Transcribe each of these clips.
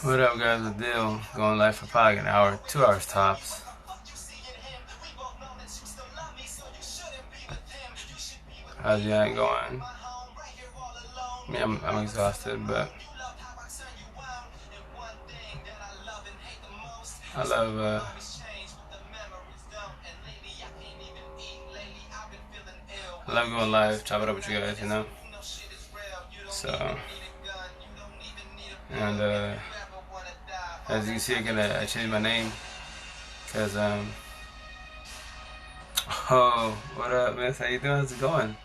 What up, guys? The deal going live for probably an hour, 2 hours tops. How's your night going? I mean, I'm exhausted, but I love going live, chop it up with you guys, you know. So, and as you can see, I changed my name because oh, what up, miss? How you doing? How's it going?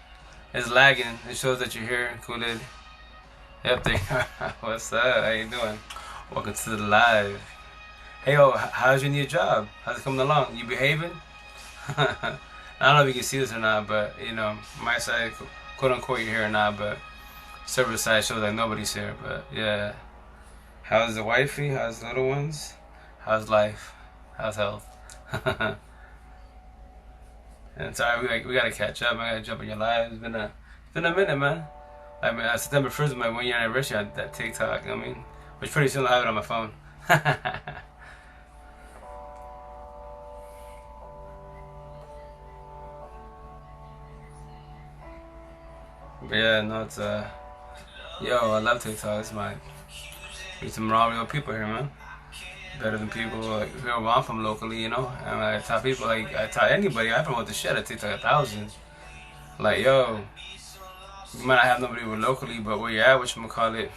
It's lagging. It shows that you're here. Cool, dude. Yep, there you are. What's up? How you doing? Welcome to the live. Hey, yo, how's your new job? How's it coming along? You behaving? I don't know if you can see this or not, but you know, my side, quote unquote, you're here or not, but server side shows like nobody's here. But yeah, how's the wifey? How's the little ones? How's life? How's health? And sorry, we gotta catch up. I gotta jump in your live. It's been a minute, man. I mean, September 1st is my 1 year anniversary on that TikTok. I mean, which pretty soon I'll have it on my phone. But yeah, no, it's yo, I love TikTok. It's there's some real people here, man. Better than people like where I'm from locally, you know. And I tell people I tell anybody I promote the shit at TikTok 1,000. Like yo, you might not have nobody with locally, but where you at, whatchamacallit,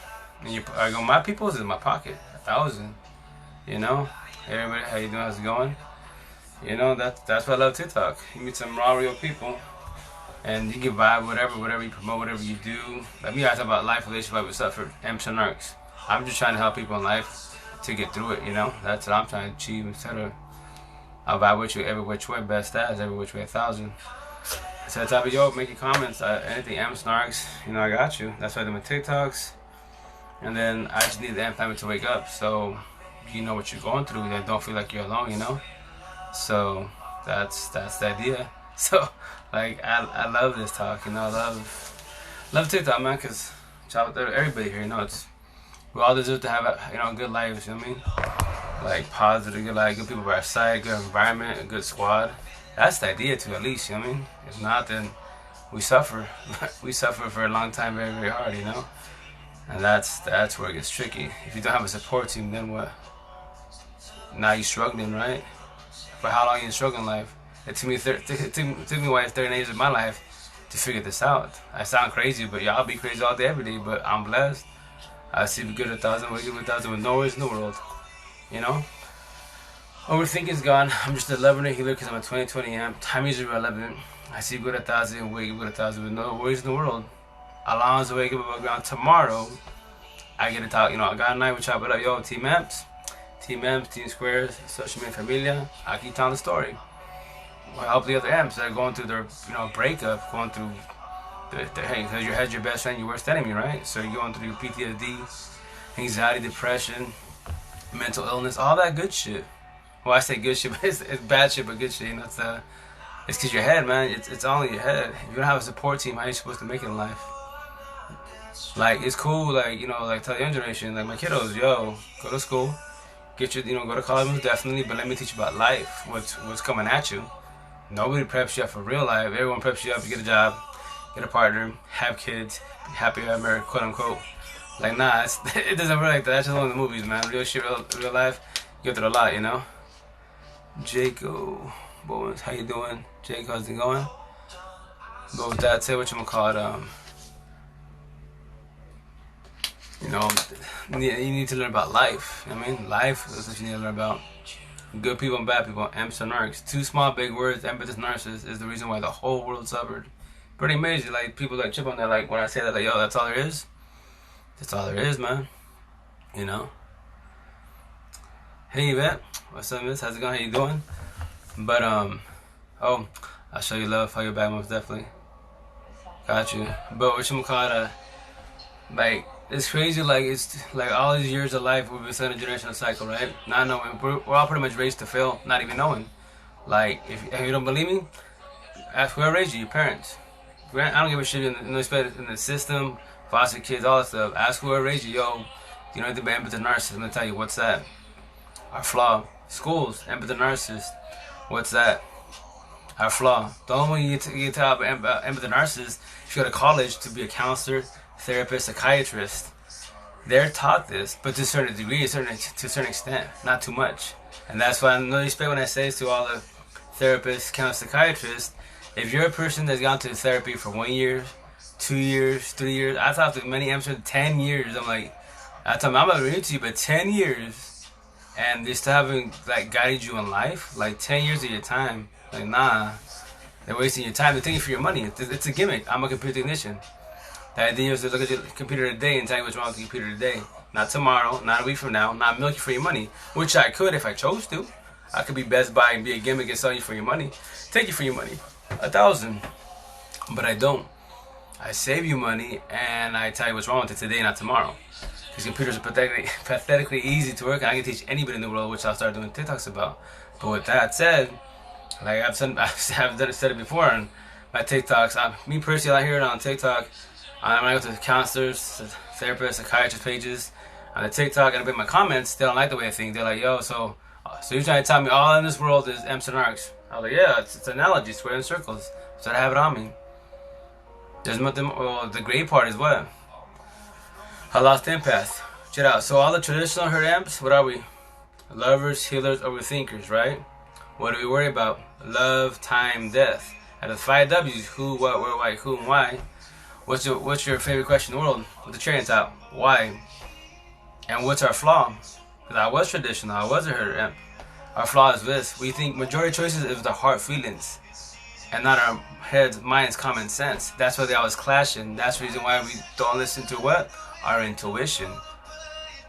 and I go, my people's is in my pocket, 1,000. You know, hey everybody, how you doing? How's it going? You know, that's why I love TikTok. You meet some real people, and you can vibe whatever you promote, whatever you do. Like me, I talk about life, relationship, with stuff for M's and Narcs. I'm just trying to help people in life to get through it, you know. That's what I'm trying to achieve. Instead of I'll vibe with you every which way, best as every which way 1,000. So I tell you, yo, make your comments, anything M Snarks, you know, I got you. That's why I do my TikToks. And then I just need the M family to wake up, so you know what you're going through, then don't feel like you're alone, you know. So that's the idea. So like I love this talk, you know. I love TikTok, man, because shout out to everybody here, you know. We all deserve to have a good lives, you know what I mean? Like positive, good life, good people by our side, good environment, a good squad. That's the idea too, at least, you know what I mean? If not, then we suffer. We suffer for a long time, very, very hard, you know? And that's where it gets tricky. If you don't have a support team, then what? Now you're struggling, right? For how long you struggling in life? It took me 39 years of my life to figure this out. I sound crazy, but y'all be crazy all day, every day, but I'm blessed. I see good 1,000, we good 1,000 with no worries in the world, you know? Overthinking's gone. I'm just a 11 healer because I'm a 2020 amp. Time is 11. I see good 1,000, wake up good 1,000 with no worries in the world. Allow us to wake up above ground tomorrow. I get to talk, you know, I got a night, we chop it up, yo, Team Amps, Team Squares, Social Media Familia. I keep telling the story. We'll help the other amps that are going through their, breakup, going through hey, because your head's your best friend, your worst enemy, right? So you're going through PTSD, anxiety, depression, mental illness, all that good shit. Well, I say good shit, but it's bad shit, but good shit. You know, it's because your head, man. It's all in your head. If you don't have a support team, how are you supposed to make it in life? Like it's cool, like like tell the young generation, like my kiddos, yo, go to school, get your, go to college, most definitely, but let me teach you about life, what's coming at you. Nobody preps you up for real life. Everyone preps you up to get a job, get a partner, have kids, be happy ever married, quote unquote. Like nah, it doesn't work like that. That's just one of the movies, man. Real shit, real life. You go through a lot, you know. Jaco Bowens, how you doing? Jake, how's it going? But with that said, you need to learn about life. You know what I mean? Life is what you need to learn about. Good people and bad people, amps and narcs. Two small big words, empathist, narcissist, is the reason why the whole world suffered. Pretty amazing. Like people like chip on that, like when I say that, like yo, that's all there is. That's all there is, man. You know. Hey Yvette, what's up, miss? How's it going? How you doing? But oh, I'll show you love. How you back, most definitely. Got you. But whatchamacallit, like it's crazy. Like it's like all these years of life we've been stuck in a generational cycle, right? Not knowing we're all pretty much raised to fail, not even knowing. Like if you don't believe me, ask whoever raised you, your parents. I don't give a shit in the system, foster kids, all that stuff. Ask whoever raised you, yo, you know anything about empathy narcissist? I'm gonna tell you what's that. Our flaw. Schools, empathy narcissist. What's that? Our flaw. The only way you tell about empathy narcissist, if you go to college to be a counselor, therapist, psychiatrist, they're taught this, but to a certain degree, to a certain extent, not too much. And that's why I know respect when I say this to all the therapists, counselors, psychiatrists. If you're a person that's gone to therapy for 1 year, 2 years, 3 years, I talked to many MCs 10 years. I'm like, I tell them I'm not really into you, but 10 years, and they still haven't like guided you in life, like 10 years of your time. Like, nah, they're wasting your time. They're taking for your money. It's a gimmick. I'm a computer technician. The idea is to look at your computer today and tell you what's wrong with the computer today. Not tomorrow, not a week from now, not milk you for your money. Which I could if I chose to. I could be Best Buy and be a gimmick and sell you for your money. Take you for your money. 1,000. But I don't. I save you money and I tell you what's wrong with it today, not tomorrow. These computers are pathetically easy to work, and I can teach anybody in the world, which I'll start doing TikToks about. But with that said, like I've said it before on my TikToks. Me personally, I hear it on TikTok. When I go to the counselors, therapists, psychiatrist pages on the TikTok, and I put my comments, they don't like the way I think. They're like, yo, so you're trying to tell me all in this world is M's and Arcs. I was like, yeah, it's an analogy, square and circles. So I have it on me. There's nothing, well, the great part is what? I lost empath. Check it out. So all the traditional herd amps, what are we? Lovers, healers, overthinkers, right? What do we worry about? Love, time, death. Out of the 5 W's, who, what, where, why, who, and why. What's your favorite question in the world? With the cherry on top. Why? And what's our flaw? Because I was traditional. I was a herd amp. Our flaw is this. We think majority choices is the heart feelings and not our heads, minds, common sense. That's why they always clashing. That's the reason why we don't listen to what? Our intuition.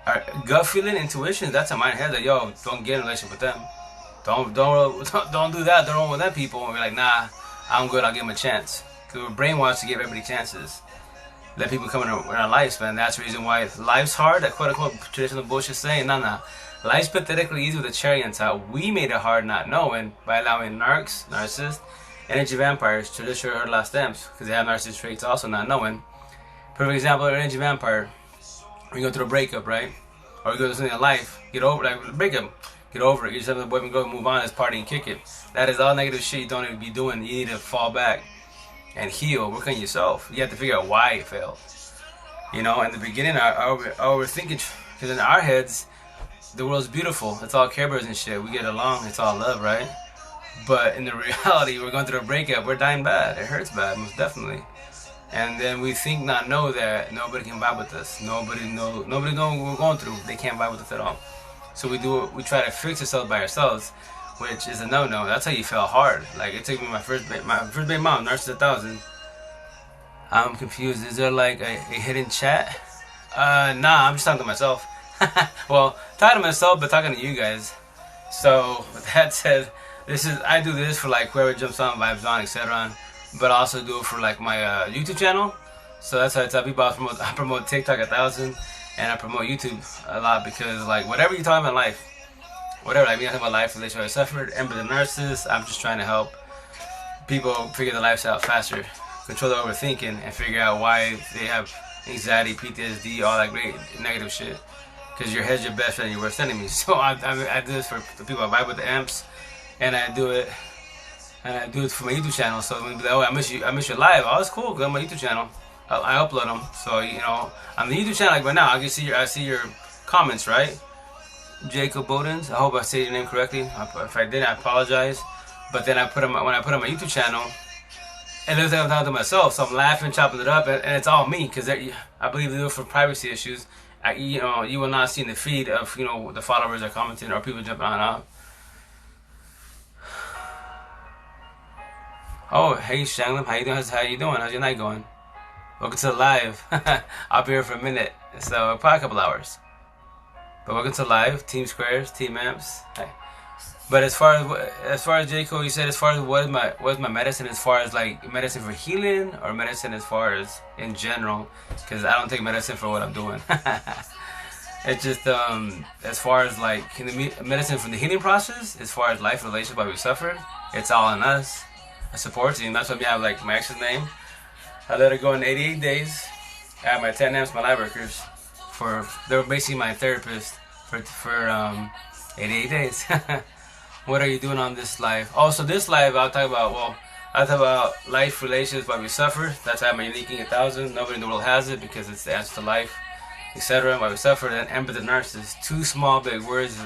Our gut feeling, intuition, that's in my head. Like, yo, don't get in a relationship with them. Don't do that. Don't roll with them people. And we're like, nah, I'm good. I'll give them a chance. Because we're brainwashed to give everybody chances. Let people come in our lives, man. That's the reason why life's hard. That quote-unquote traditional bullshit saying, nah. Life's pathetically easy with a cherry on top. We made it hard not knowing by allowing narcissists, energy vampires, traditional herd lost stems, because they have narcissist traits also not knowing. Perfect example of an energy vampire. We go through a breakup, right? Or we go through something in life. Get over it. Like, breakup. Get over it. Get yourself a boyfriend, go move on. Let's party and kick it. That is all negative shit you don't even be doing. You need to fall back and heal, work on yourself. You have to figure out why it failed. You know, in the beginning, I was thinking, because in our heads, the world's beautiful. It's all Care Bears and shit. We get along. It's all love, right? But in the reality, we're going through a breakup. We're dying bad. It hurts bad, most definitely. And then we think not know that nobody can vibe with us. Nobody know what we're going through. They can't vibe with us at all. So we try to fix ourselves by ourselves, which is a no-no. That's how you fell hard. Like, it took me my first baby mom, Nurse 1000. I'm confused. Is there like a hidden chat? Nah, I'm just talking to myself. Well, talking to myself, but talking to you guys. So with that said, I do this for like whoever jumps on, vibes on, etc. But I also do it for like my YouTube channel. So that's how I tell people I promote TikTok 1,000, and I promote YouTube a lot because like whatever you talk about in life. Whatever, like me talking about life, relationship I suffered, empathy narcissist, I'm just trying to help people figure their lives out faster, control their overthinking, and figure out why they have anxiety, PTSD, all that great negative shit. Because your head's your best friend and your worst enemy. So I do this for the people I vibe with the amps, and I do it for my YouTube channel. So when people be like, oh, I miss your live. Oh, it's cool because I'm on my YouTube channel. I upload them. So you know, on the YouTube channel, like right now, I see your comments, right? Jacob Bodens. I hope I say your name correctly. If I didn't, I apologize. But then when I put on my YouTube channel, and it looks like I'm talking to myself, so I'm laughing, chopping it up, and it's all me because I believe they do it for privacy issues. You will not see in the feed of the followers are commenting or people jumping on and off. Oh, hey Shanglim, how you doing? How's your night going? Welcome to the live. I'll be here for a minute, so probably a couple hours. But welcome to live, Team Squares, Team Amps. Hey. But as far as J. Cole, you said as far as what is my medicine, as far as like medicine for healing or medicine as far as in general, because I don't take medicine for what I'm doing. It's just as far as like medicine from the healing process, as far as life, relationship, why we suffered, it's all in us. A support team. That's why we have like my ex's name. I let her go in 88 days. I have my 10Ms, my light workers, they're basically my therapist for 88 days. What are you doing on this life? Also, this life I'll talk about. Well, I'll talk about life relations, why we suffer. That's why I'm uniquing 1,000. Nobody in the world has it because it's the answer to life, etc. Why we suffer. Then empathy, narcissist. Two small big words.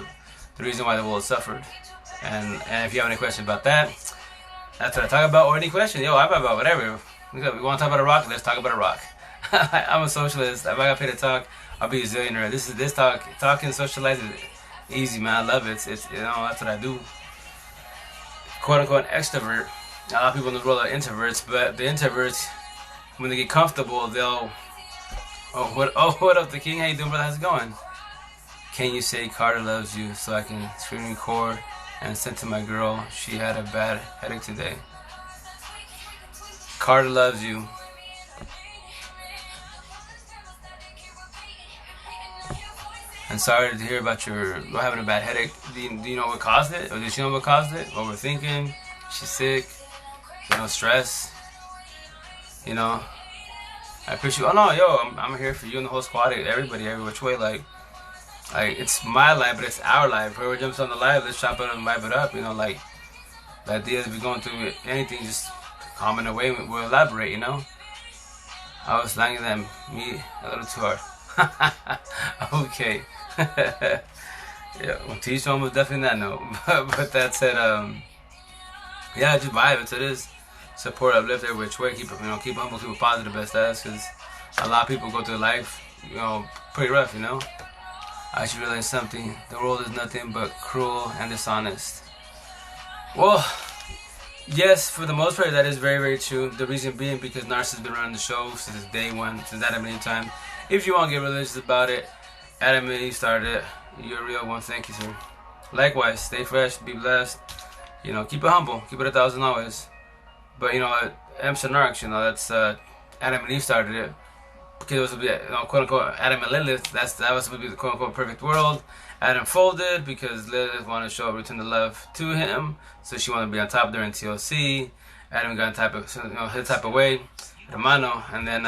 The reason why the world suffered. And if you have any questions about that, that's what I talk about. Or any question, yo, I talk about whatever. We want to talk about a rock? Let's talk about a rock. I'm a socialist. If I got paid to talk, I'll be a zillionaire. This talking, socializing, easy, man. I love it. It's that's what I do. Quote unquote extrovert. A lot of people in the world are introverts, but the introverts, when they get comfortable, they'll what up, the king? How you doing, brother? How's it going? Can you say Carter loves you so I can screen record and send to my girl? She had a bad headache today. Carter loves you. I'm sorry to hear about your having a bad headache. Do you know what caused it? Or did she know what caused it? Overthinking? She's sick? Stress? I appreciate you. Oh no, yo, I'm here for you and the whole squad. Everybody, every which way. Like it's my life, but it's our life. Whoever jumps on the live, let's chop it up and vibe it up. The idea is we going through anything, just comment away. We'll elaborate. I was lying to them. Me a little too hard. Okay. Yeah, well, teach one was definitely not no. But that said, yeah, just vibe it. It is support, uplift every which way. Keep keep humble, keep it positive, best as, because a lot of people go through life, pretty rough. I should realize something. The world is nothing but cruel and dishonest. Well, yes, for the most part, that is very, very true. The reason being because Narcissus has been running the show since day one, since Adam and Eve time. If you want to get religious about it, Adam and Eve started it. You're a real one. Thank you, sir. Likewise, stay fresh, be blessed. Keep it humble. Keep it 1,000 always. But, Emerson Arcs, that's Adam and Eve started it. Because it was supposed to be, quote unquote, Adam and Lilith. That was supposed to be the quote unquote perfect world. Adam folded because Lilith wanted to return the love to him. So she wanted to be on top during TLC. Adam got his type of way, hermano. And then,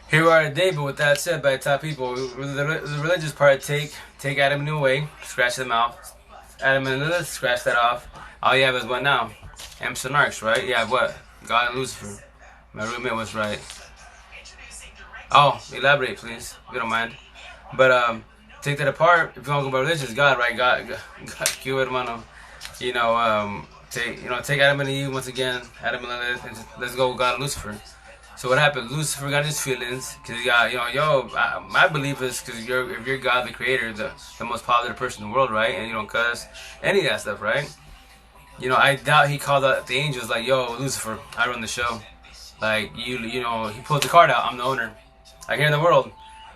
here we are today. But with that said, by the top people, the religious part, take Adam and Eve away, scratch them out. Adam and Lilith, scratch that off. All you have is what now? Emerson Arcs, right? Yeah, what? God and Lucifer. My roommate was right. Oh, elaborate, please, if you don't mind. But take that apart. If you want to go by religion, God, right? God, que hermano. Take Adam and Eve once again. Adam and Lilith, and let's go, God and Lucifer. So what happened? Lucifer got his feelings because he got, my belief is because if you're God, the Creator, the most positive person in the world, right? And you don't cuss, any of that stuff, right? I doubt he called out the angels like, yo, Lucifer, I run the show. Like he pulled the card out. I'm the owner. Like here in the world,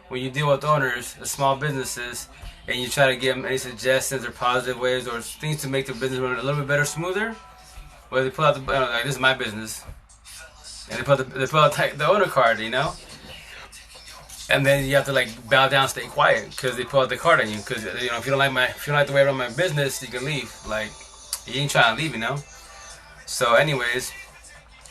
when you deal with owners of small businesses and you try to give them any suggestions or positive ways or things to make the business run a little bit better, smoother, well, they pull out like, this is my business. And they pull out the owner card, and then you have to bow down, stay quiet, because they pull out the card on you. Because if you don't like the way I run my business, you can leave. Like you ain't trying to leave, So, anyways,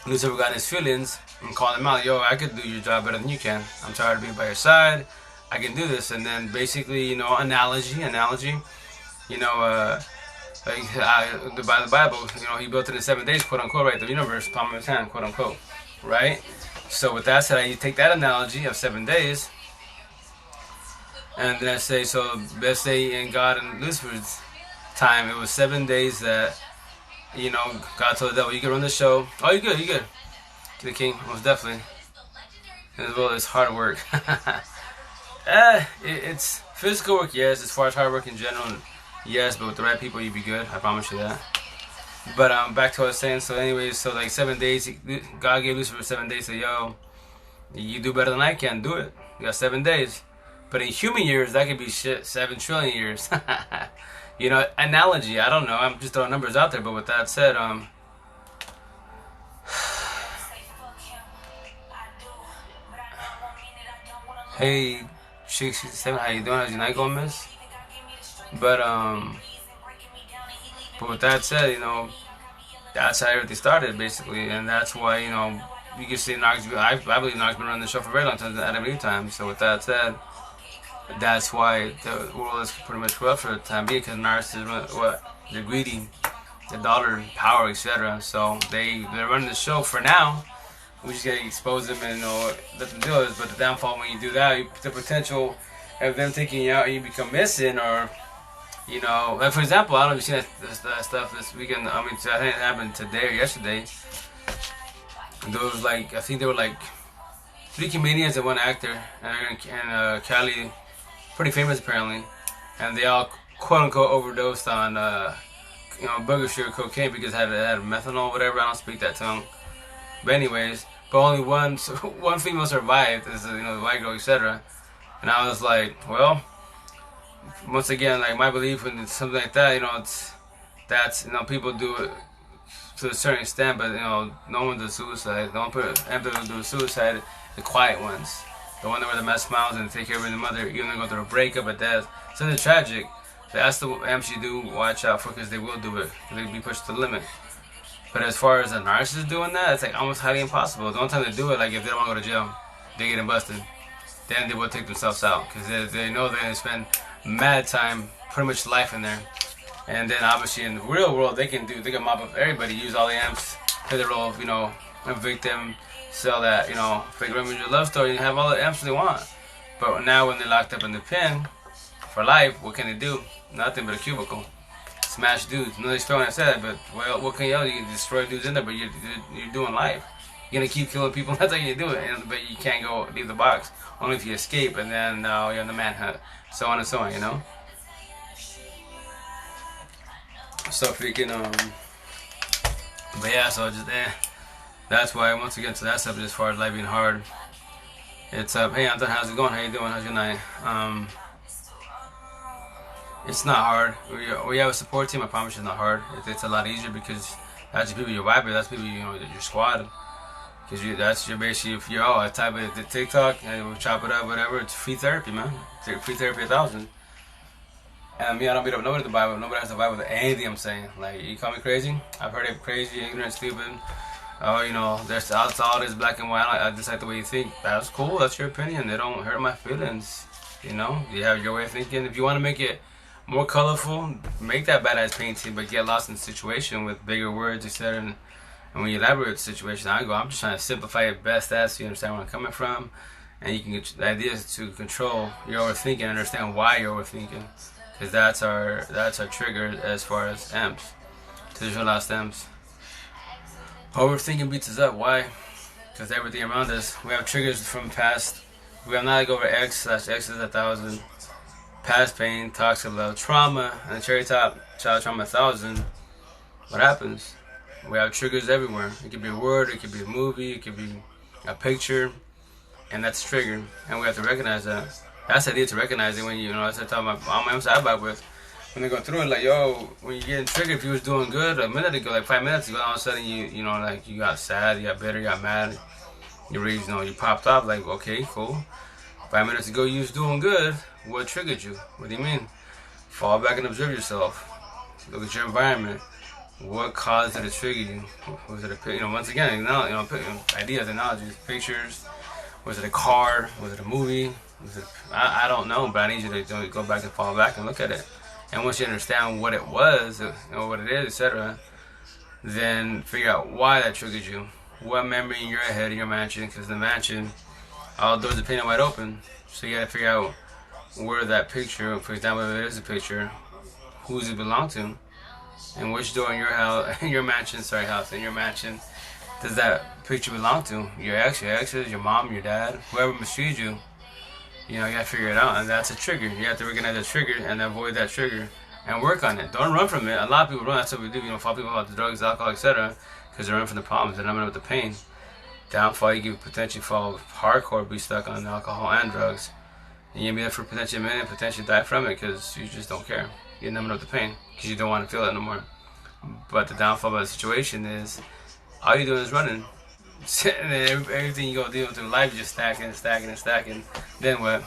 Lucifer got his feelings and called him out. Yo, I could do your job better than you can. I'm tired of being by your side. I can do this. And then basically, analogy. By the Bible, he built it in 7 days, quote unquote, right? The universe, palm of his hand, quote unquote, right? So with that said, you take that analogy of 7 days, and then I say, so let's say in God and Lucifer's time, it was 7 days that, God told the devil, you can run the show. Oh, you're good. To the king, most definitely. And as well as hard work. It's physical work, yes. As far as hard work in general, yes, but with the right people, you'd be good. I promise you that. But back to what I was saying. So anyways, 7 days. God gave Lucifer 7 days. Say, yo, you do better than I can. Do it. You got 7 days. But in human years, that could be 7 trillion years. Analogy. I don't know. I'm just throwing numbers out there. But with that said, hey, 667, how you doing? How's your night going, miss? But with that said, that's how everything started, basically, and that's why, you can see Narc's. I believe Narc's been running the show for a very long time, at any time. So with that said, that's why the world is pretty much corrupt for the time being, because Narcs is what they're greedy, the dollar, power, etc. So they're running the show for now. We just gotta expose them and let them do it. But the downfall when you do that, the potential of them taking you out and you become missing, or like for example, I don't know if you've seen that stuff this weekend. I mean, I think it happened today or yesterday. There was I think there were 3 comedians and 1 actor, and Cali, pretty famous apparently, and they all quote unquote overdosed on burger sugar cocaine because it had methanol, whatever. I don't speak that tongue, but anyways, but only one female survived, is the white girl, etc. And I was like, well, once again, my belief in something like that, that's people do it to a certain extent, but no one does suicide. No one put emphasis on suicide. The quiet ones, the one that wear the mask, smiles and take care of their mother, even though they go through a breakup, a death, something tragic. That's the amps you do watch out for, because they will do it. They'll be pushed to the limit. But as far as a narcissist doing that, it's almost highly impossible. The only time they do it, if they don't want to go to jail, they get busted, then they will take themselves out, because they know they're going to spend mad time, pretty much life in there. And then obviously in the real world, they can mop up everybody, use all the amps, play the role of, a victim, sell that, fake Romeo love story, and have all the amps they want. But now when they're locked up in the pen for life, what can they do? Nothing but a cubicle. Smash dudes. No, they still when I said that, but well, what can you do? You can destroy dudes in there, but you're doing life. You're gonna keep killing people. That's how you do it. But you can't go leave the box. Only if you escape, and then you're in the manhunt, so on and so on. So freaking but yeah, so just that's why once again to that subject, as far as life being hard, it's hey Anton, how's it going? How you doing? How's your night? It's not hard. We have a support team. I promise it's not hard. It's a lot easier because that's the people you're vibing. That's people your squad. Because that's your basically, if you're I type it the TikTok and we'll chop it up, whatever. It's free therapy, man. It's free therapy 1,000. And me, I don't beat up nobody to the Bible. Nobody has to vibe with anything I'm saying. You call me crazy? I've heard it crazy, ignorant, stupid. Oh, there's all this black and white. I just like the way you think. That's cool. That's your opinion. They don't hurt my feelings. You have your way of thinking. If you want to make it more colorful, make that badass painting, but get lost in the situation with bigger words, etc. And when you elaborate the situation, I'm just trying to simplify it best as so you understand where I'm coming from. And you can get the idea is to control your overthinking and understand why you're overthinking. Because that's our trigger as far as amps. To visualize amps. Overthinking beats us up. Why? Because everything around us, we have triggers from past. We have not over X/X is 1,000. Past pain, toxic love, trauma, and the cherry top, child trauma 1,000. What happens? We have triggers everywhere. It could be a word, it could be a movie, it could be a picture, and that's a trigger. And we have to recognize that. That's the idea, to recognize it when that's what I tell all my amps I vibe with. When they go through it, when you're getting triggered, if you was doing good a minute ago, 5 minutes ago, all of a sudden you got sad, you got bitter, you got mad, you popped off, okay, cool. 5 minutes ago you was doing good. What triggered you? What do you mean? Fall back and observe yourself. Look at your environment. What caused it to trigger you? Was it once again, ideas, analogies, pictures? Was it a car? Was it a movie? I don't know, but I need you to go back and fall back and look at it. And once you understand what it was, what it is, etc., then figure out why that triggered you. What memory in your head, in your mansion, because the mansion, all doors are painted wide open. So you gotta figure out where that picture, for example, if it is a picture, who does it belong to? And which door in your house, in your mansion, does that picture belong to? Your exes, your mom, your dad, whoever mistreated you. You gotta figure it out, and that's a trigger. You have to recognize that trigger and avoid that trigger and work on it. Don't run from it. A lot of people run. That's what we do. Fall people about the drugs, alcohol, etc. Because they're running from the problems. They're not running with the pain. Downfall, you could potentially fall hardcore, be stuck on alcohol and drugs. And you'll be there for potentially a minute, potentially die from it because you just don't care. You're numbing up the pain because you don't want to feel it no more. But the downfall of the situation is all you're doing is running. And then everything you go deal through life is just stacking. Then what?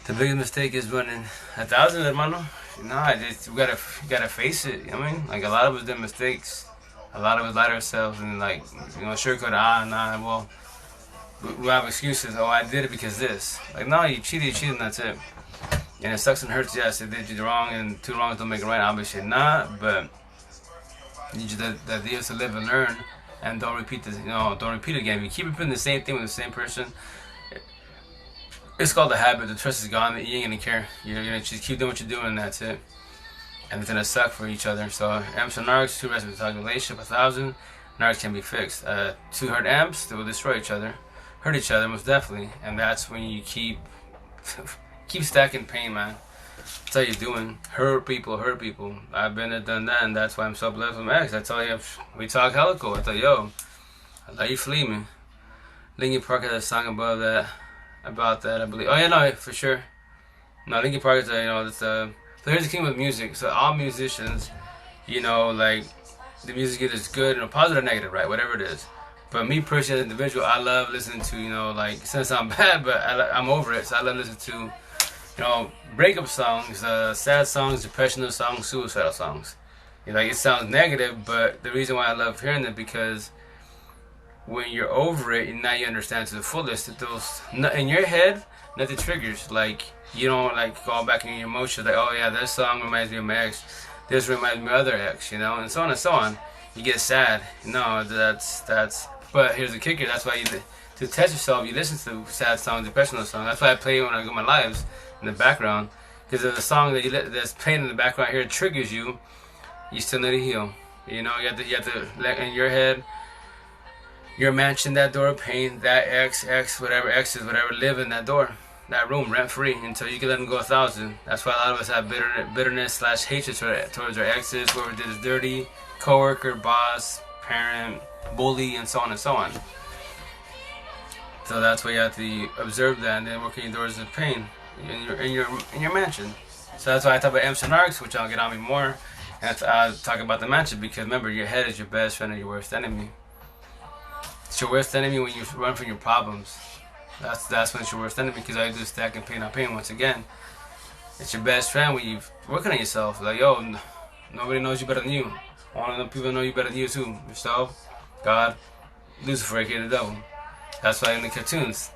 The biggest mistake is running 1,000, hermano. You gotta face it. A lot of us did mistakes. A lot of us lie to ourselves and like, sugarcoat, nah, well, we have excuses. Oh, I did it because this. Like, no, you cheated, and that's it. And it sucks and hurts. Yes, they did you wrong, and two wrongs don't make it right. Obviously not, but you just the idea is to live and learn, and don't repeat this. Don't repeat it again. If you keep repeating the same thing with the same person, it's called a habit. The trust is gone. You ain't gonna care. You're gonna just keep doing what you're doing, and that's it. And it's gonna suck for each other. So amps and narcs, two recipe talk relationship, 1,000 narcs can be fixed. Two hurt amps, they will destroy each other, hurt each other most definitely, and that's when you keep stacking pain, man. That's how you're doing. Hurt people. I've been there, done that, and that's why I'm so blessed with my ex. I tell you, we talk hella cool. I tell you, yo, I let you flee me. Linkin Park has a song about that, I believe. Oh yeah, no, for sure. No, Linkin Park is, so here's the thing with music. So all musicians, like, the music is good, positive or negative, right? Whatever it is. But me personally, as an individual, I love listening to, like, it sounds bad, but I'm over it. So I love listening to, breakup songs, sad songs, depressional songs, suicidal songs. Like, it sounds negative, but the reason why I love hearing it because when you're over it, now you understand to the fullest that those in your head, nothing triggers. Like, you don't like go back in your emotions. Like, oh yeah, this song reminds me of my ex. This reminds me of other ex. And so on and so on. You get sad. No, that's. But here's the kicker. That's why to test yourself, you listen to sad songs, depressional songs. That's why I play when I go my lives in the background. Because if the song that's playing in the background here triggers you, you still need to heal. You have to let in your head. Your mansion, that door of pain, that ex, whatever X is, whatever, live in that door, that room, rent free, until you can let them go 1,000. That's why a lot of us have bitterness / hatred towards our exes, whoever did us dirty, coworker, boss, parent, bully, and so on and so on. So that's why you have to observe that and then work in your doors of pain in your mansion. So that's why I talk about amps and arcs, which I'll get on me more. And I'll talk about the mansion because remember, your head is your best friend and your worst enemy. It's your worst enemy when you run from your problems. That's when it's your worst enemy because all you do is stacking pain on pain once again. It's your best friend when you're working on yourself. Like, yo, nobody knows you better than you. Only the people know you better than you too. Yourself, God, Lucifer, aka the devil. That's why in the cartoons,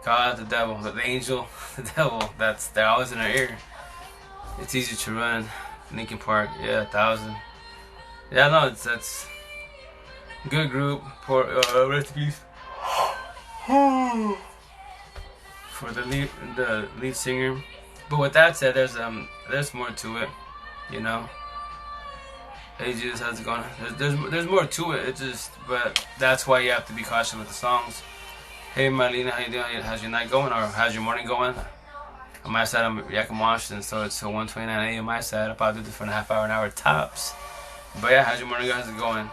God, the devil, the angel, the devil, they're always in our ear. It's easy to run. Linkin Park, yeah, 1,000. Yeah, no, that's good group. For recipes for the lead singer. But with that said, there's more to it, Hey Jesus, how's it going? There's more to it. But that's why you have to be cautious with the songs. Hey Marlena, how you doing? How's your night going, or how's your morning going? On my side, I'm Yakima, Washington, so it's 1:29 a.m. my side. I'll probably do this for a half hour, an hour tops. But yeah, how's your morning going? How's it going?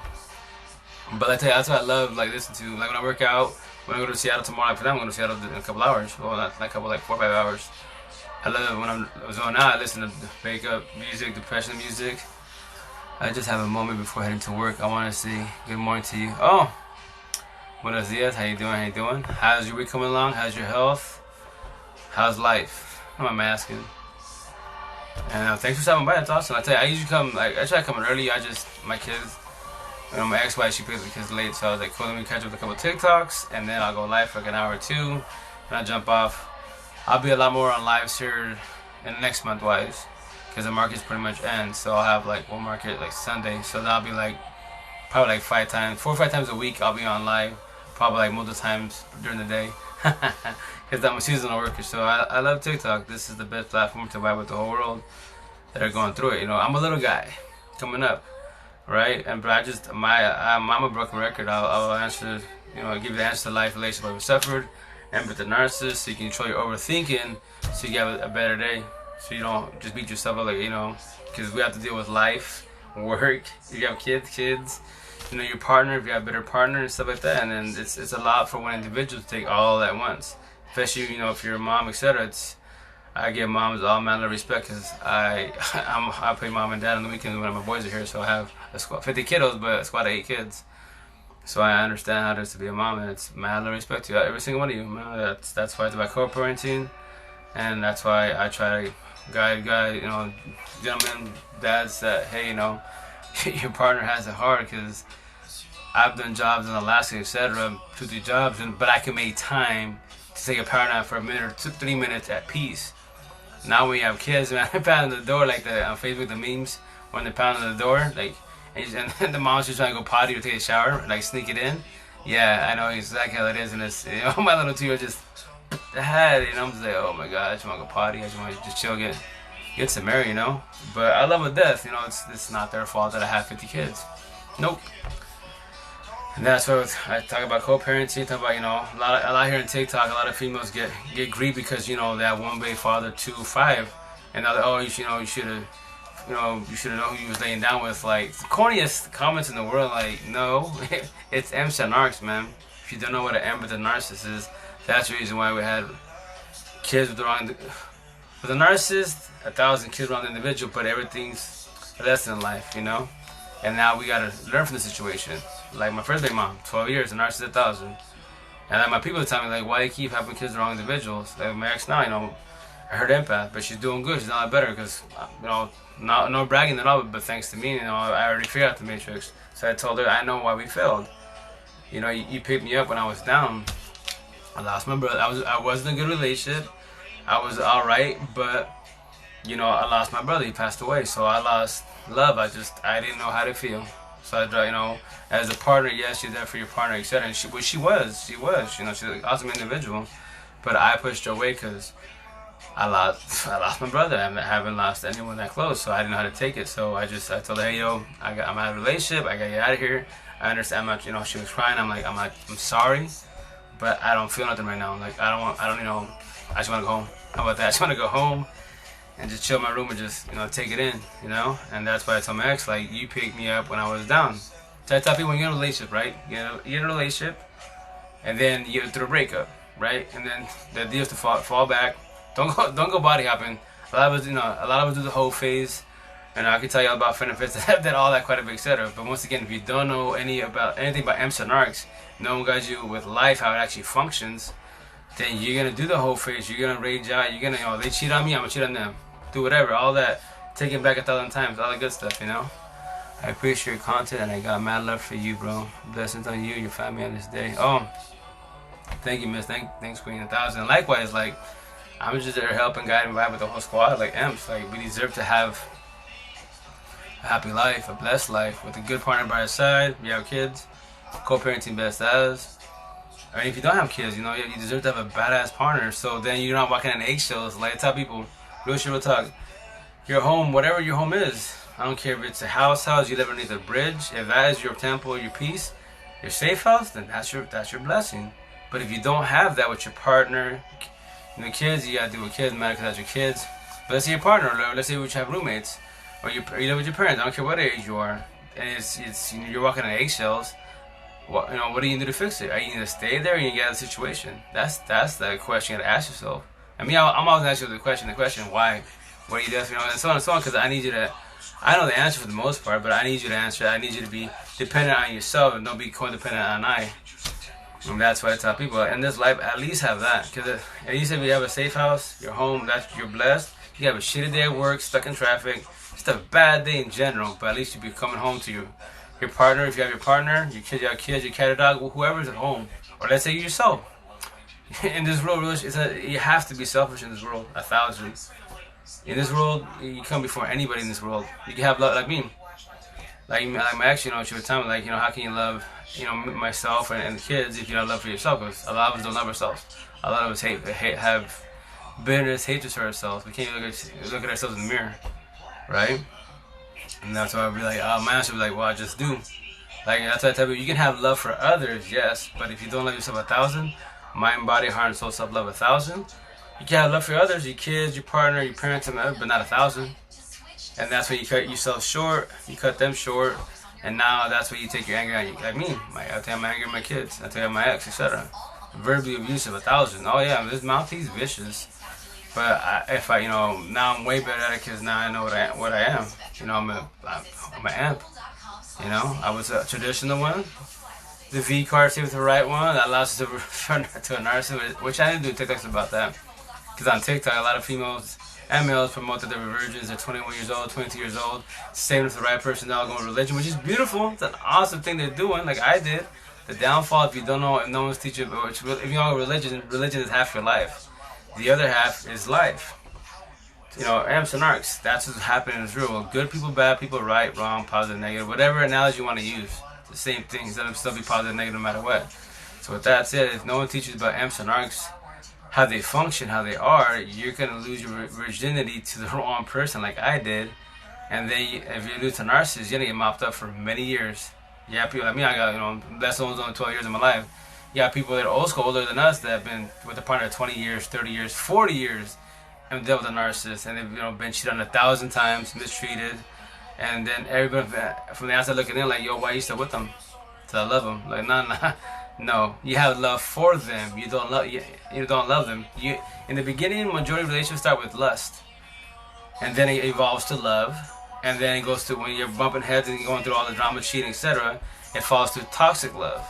But I tell you, that's what I love, like, listen to. Like, when I work out, when I go to Seattle tomorrow, for them, I'm going to Seattle in a couple hours. Well, not a couple, like 4 or 5 hours. I love it when I'm zoned out. I listen to wake-up music, depression music. I just have a moment before heading to work. I want to say good morning to you. Oh, buenos dias. How you doing? How's your week coming along? How's your health? How's life? What am I asking? And thanks for stopping by. That's awesome. I tell you, I usually I try to come in early. My kids, my ex-wife, she picks the kids late, so I was like, cool, let me catch up with a couple of TikToks, and then I'll go live for like an hour or two, and I'll jump off. I'll be a lot more on lives here in the next month-wise, because the market's pretty much ends, so I'll have like one market like Sunday, so that'll be like probably like 4 or 5 times a week I'll be on live, probably like multiple times during the day, because I'm a seasonal worker. So I love TikTok. This is the best platform to vibe with the whole world that are going through it. I'm a little guy coming up, right? But I'm a broken record. I'll answer, give you the answer to life, relationship I've suffered, and with the narcissist, so you can control your overthinking, so you have a better day. So you don't just beat yourself up, like, because we have to deal with life, work, if you have kids, your partner, if you have a better partner and stuff like that. And then it's a lot for one individual to take all at once. Especially, if you're a mom, etc. I give moms all manner of respect because I play mom and dad on the weekends when my boys are here. So I have a squad, 50 kiddos, but a squad of 8 kids. So I understand how it is to be a mom, and it's manner of respect to every single one of you. Man. That's why it's about co-parenting, and that's why I try to guide, gentlemen, dads that, hey, your partner has it hard, because I've done jobs in Alaska, etc., 2-3 jobs, but I can make time to take a power nap for a minute or 2-3 minutes at peace. Now when you have kids, man, I pound the door like on Facebook, the memes when they pound on the door, like, and the mom's just trying to go potty or take a shower, like sneak it in. Yeah, I know exactly how it is, and it's, my little 2-year-old just had it, and I'm just like, oh my god, I just want to go potty, I just want to just chill, get some air, But I love with death, it's not their fault that I have 50 kids. Nope. And that's what I talk about co-parenting. Talk about a lot here on TikTok. A lot of females get grief because they have one baby father, 2, 5, and now oh you should have you should have known who you was laying down with. Like the corniest comments in the world. Like no, it's empath narcs, man. If you don't know what an empath narcissist is, that's the reason why we had kids with the wrong. With a narcissist, 1,000 kids around the individual, but everything's a lesson in life, And now we gotta learn from the situation. Like my first baby mom, 12 years, a narcissist 1,000. And like my people tell me, like, why do you keep having kids with the wrong individuals? Like my ex now, I heard empath, but she's doing good. She's not better because, no bragging at all, but thanks to me, I already figured out the matrix. So I told her, I know why we failed. You picked me up when I was down. I lost my brother. I wasn't in a good relationship. I was all right, but I lost my brother. He passed away, so I lost love. I didn't know how to feel. So I, as a partner, yes, you're there for your partner, etc. And she was, she's an awesome individual, but I pushed her away because I lost my brother. I haven't lost anyone that close, so I didn't know how to take it. So I told her, hey, I'm out of a relationship. I gotta get out of here. I understand. She was crying. I'm sorry, but I don't feel nothing right now. Like I just want to go home. How about that? I just want to go home and just chill in my room and just, take it in, And that's why I told my ex, like, you picked me up when I was down. So I tell people when you're in a relationship, right? You're in a relationship, and then you get through a breakup, right? And then the deal is to fall back. Don't go body hopping. A lot of us do the whole phase, and I can tell you all about benefits. I've done all that quite a bit, etc. But once again, if you don't know anything about empath narcs, no one guides you with life, how it actually functions, then you're gonna do the whole phase. You're gonna rage out. You're gonna, they cheat on me, I'm gonna cheat on them. Do whatever, all that, take it back 1,000 times, all the good stuff, I appreciate your content, and I got mad love for you, bro. Blessings on you and your family on this day. Oh, thank you, miss. Thanks, Queen 1,000. Likewise, like, I'm just there helping, guiding, vibe with the whole squad, like Emps. Like, we deserve to have a happy life, a blessed life, with a good partner by our side. We have kids, co-parenting best as. I mean, if you don't have kids, you deserve to have a badass partner. So then you're not walking on eggshells. Like I tell people, real shit, real talk. Your home, whatever your home is, I don't care if it's a house, you live underneath a bridge. If that is your temple, your peace, your safe house, then that's your blessing. But if you don't have that with your partner, and the kids, you gotta do with kids, man, because that's your kids. But let's say your partner, or let's say you have roommates, or you live with your parents. I don't care what age you are, and it's you're walking on eggshells. What do you need to fix it? Are you going to stay there, or you get out of the situation? That's the question you got to ask yourself. I mean, I'm always asking the question, why? What are you doing? And so on and so on, because I need you to, I know the answer for the most part, but I need you to answer. I need you to be dependent on yourself and don't be codependent on I. And that's why I tell people, in this life, at least have that. Because at least if you have a safe house, your home, you're blessed. You have a shitty day at work, stuck in traffic, just a bad day in general, but at least you'll be coming home to your partner, if you have your partner, your kids, your cat or dog, whoever's at home, or let's say yourself. In this world, you have to be selfish in this world, 1,000. In this world, you come before anybody in this world. You can have love like me, like my ex. She was telling me, like, how can you love, myself and the kids if you don't love for yourself? Because a lot of us don't love ourselves. A lot of us have bitterness, hatred for ourselves. We can't even look at ourselves in the mirror, right? And that's why I'd be like, my answer would be like, well, I just do. Like, that's why I tell people, you can have love for others, yes, but if you don't love yourself 1,000, mind, body, heart, and soul, self-love 1,000, you can have love for others, your kids, your partner, your parents, but not 1,000. And that's when you cut yourself short, you cut them short, and now that's when you take your anger out. Like me, I take my anger at my kids, I take my ex, etc. Verbally abusive 1,000. Oh yeah, this mouth, he's vicious. But now I'm way better at it because now I know what I am. I'm an amp. I was a traditional one. The V card with the right one that allows us to a narcissist, which I didn't do TikToks about that. Because on TikTok, a lot of females and males promote that they're virgins. They're 21 years old, 22 years old, saving up the right person now going with religion, which is beautiful. It's an awesome thing they're doing, like I did. The downfall, if you don't know, if no one's teaching, if you know religion, religion is half your life. The other half is life. You know, amps and arcs. That's what's happening in Israel. Good people, bad people, right, wrong, positive, negative, whatever analogy you want to use. It's the same thing. It's going to still be positive, negative, no matter what. So with that said, if no one teaches about amps and arcs, how they function, how they are, you're going to lose your virginity to the wrong person like I did. And then if you lose to narcissists, you're going to get mopped up for many years. Yeah, people like me, I got, that's only 12 years of my life. You got people that are old school, older than us, that have been with a partner 20 years, 30 years, 40 years, and dealt with a narcissist, and they've been cheated on 1,000 times, mistreated, and then everybody from the outside looking in like, yo, why are you still with them? So I love them. Like, nah. No, you have love for them. You don't love them. You in the beginning, majority of relationships start with lust, and then it evolves to love, and then it goes to when you're bumping heads and going through all the drama, cheating, etc. It falls to toxic love.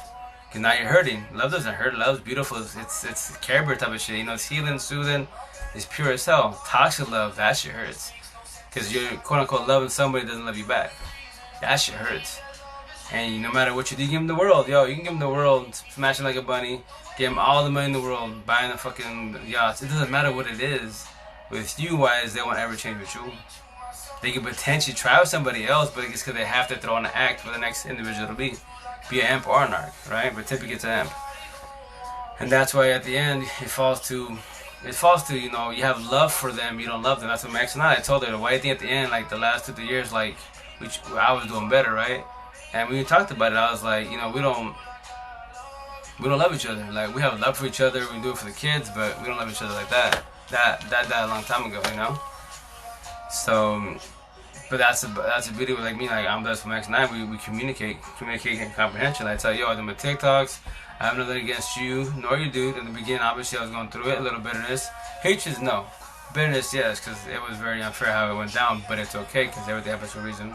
Cause now you're hurting. Love doesn't hurt. Love's beautiful. It's Care Bear type of shit. It's healing, soothing. It's pure as hell. Toxic love, that shit hurts. Cause you're quote unquote loving somebody that doesn't love you back. That shit hurts. And no matter what you do, you give them the world. Yo, you can give them the world, smashing like a bunny, give them all the money in the world, buying the fucking yachts. It doesn't matter what it is. With you, wise, they won't ever change with you. They can potentially try with somebody else, but it's because they have to throw in an act for the next individual to be an amp or an arc, right? But typically it's an amp. And that's why at the end, it falls to, you have love for them, you don't love them. That's what Max and I told her. Why do you think at the end, like the last 2 3 years, like, I was doing better, right? And when we talked about it, I was like, we don't love each other. Like, we have love for each other, we do it for the kids, but we don't love each other like that. That died a long time ago, So, but that's a video like me, like I'm blessed for Max and I, we communicate and comprehension. I tell you, I do my TikToks, I have nothing against you, nor you, dude. In the beginning, obviously, I was going through it, a little bitterness. Hatred, no. Bitterness, yes, because it was very unfair how it went down, but it's okay, because everything happens for a reason.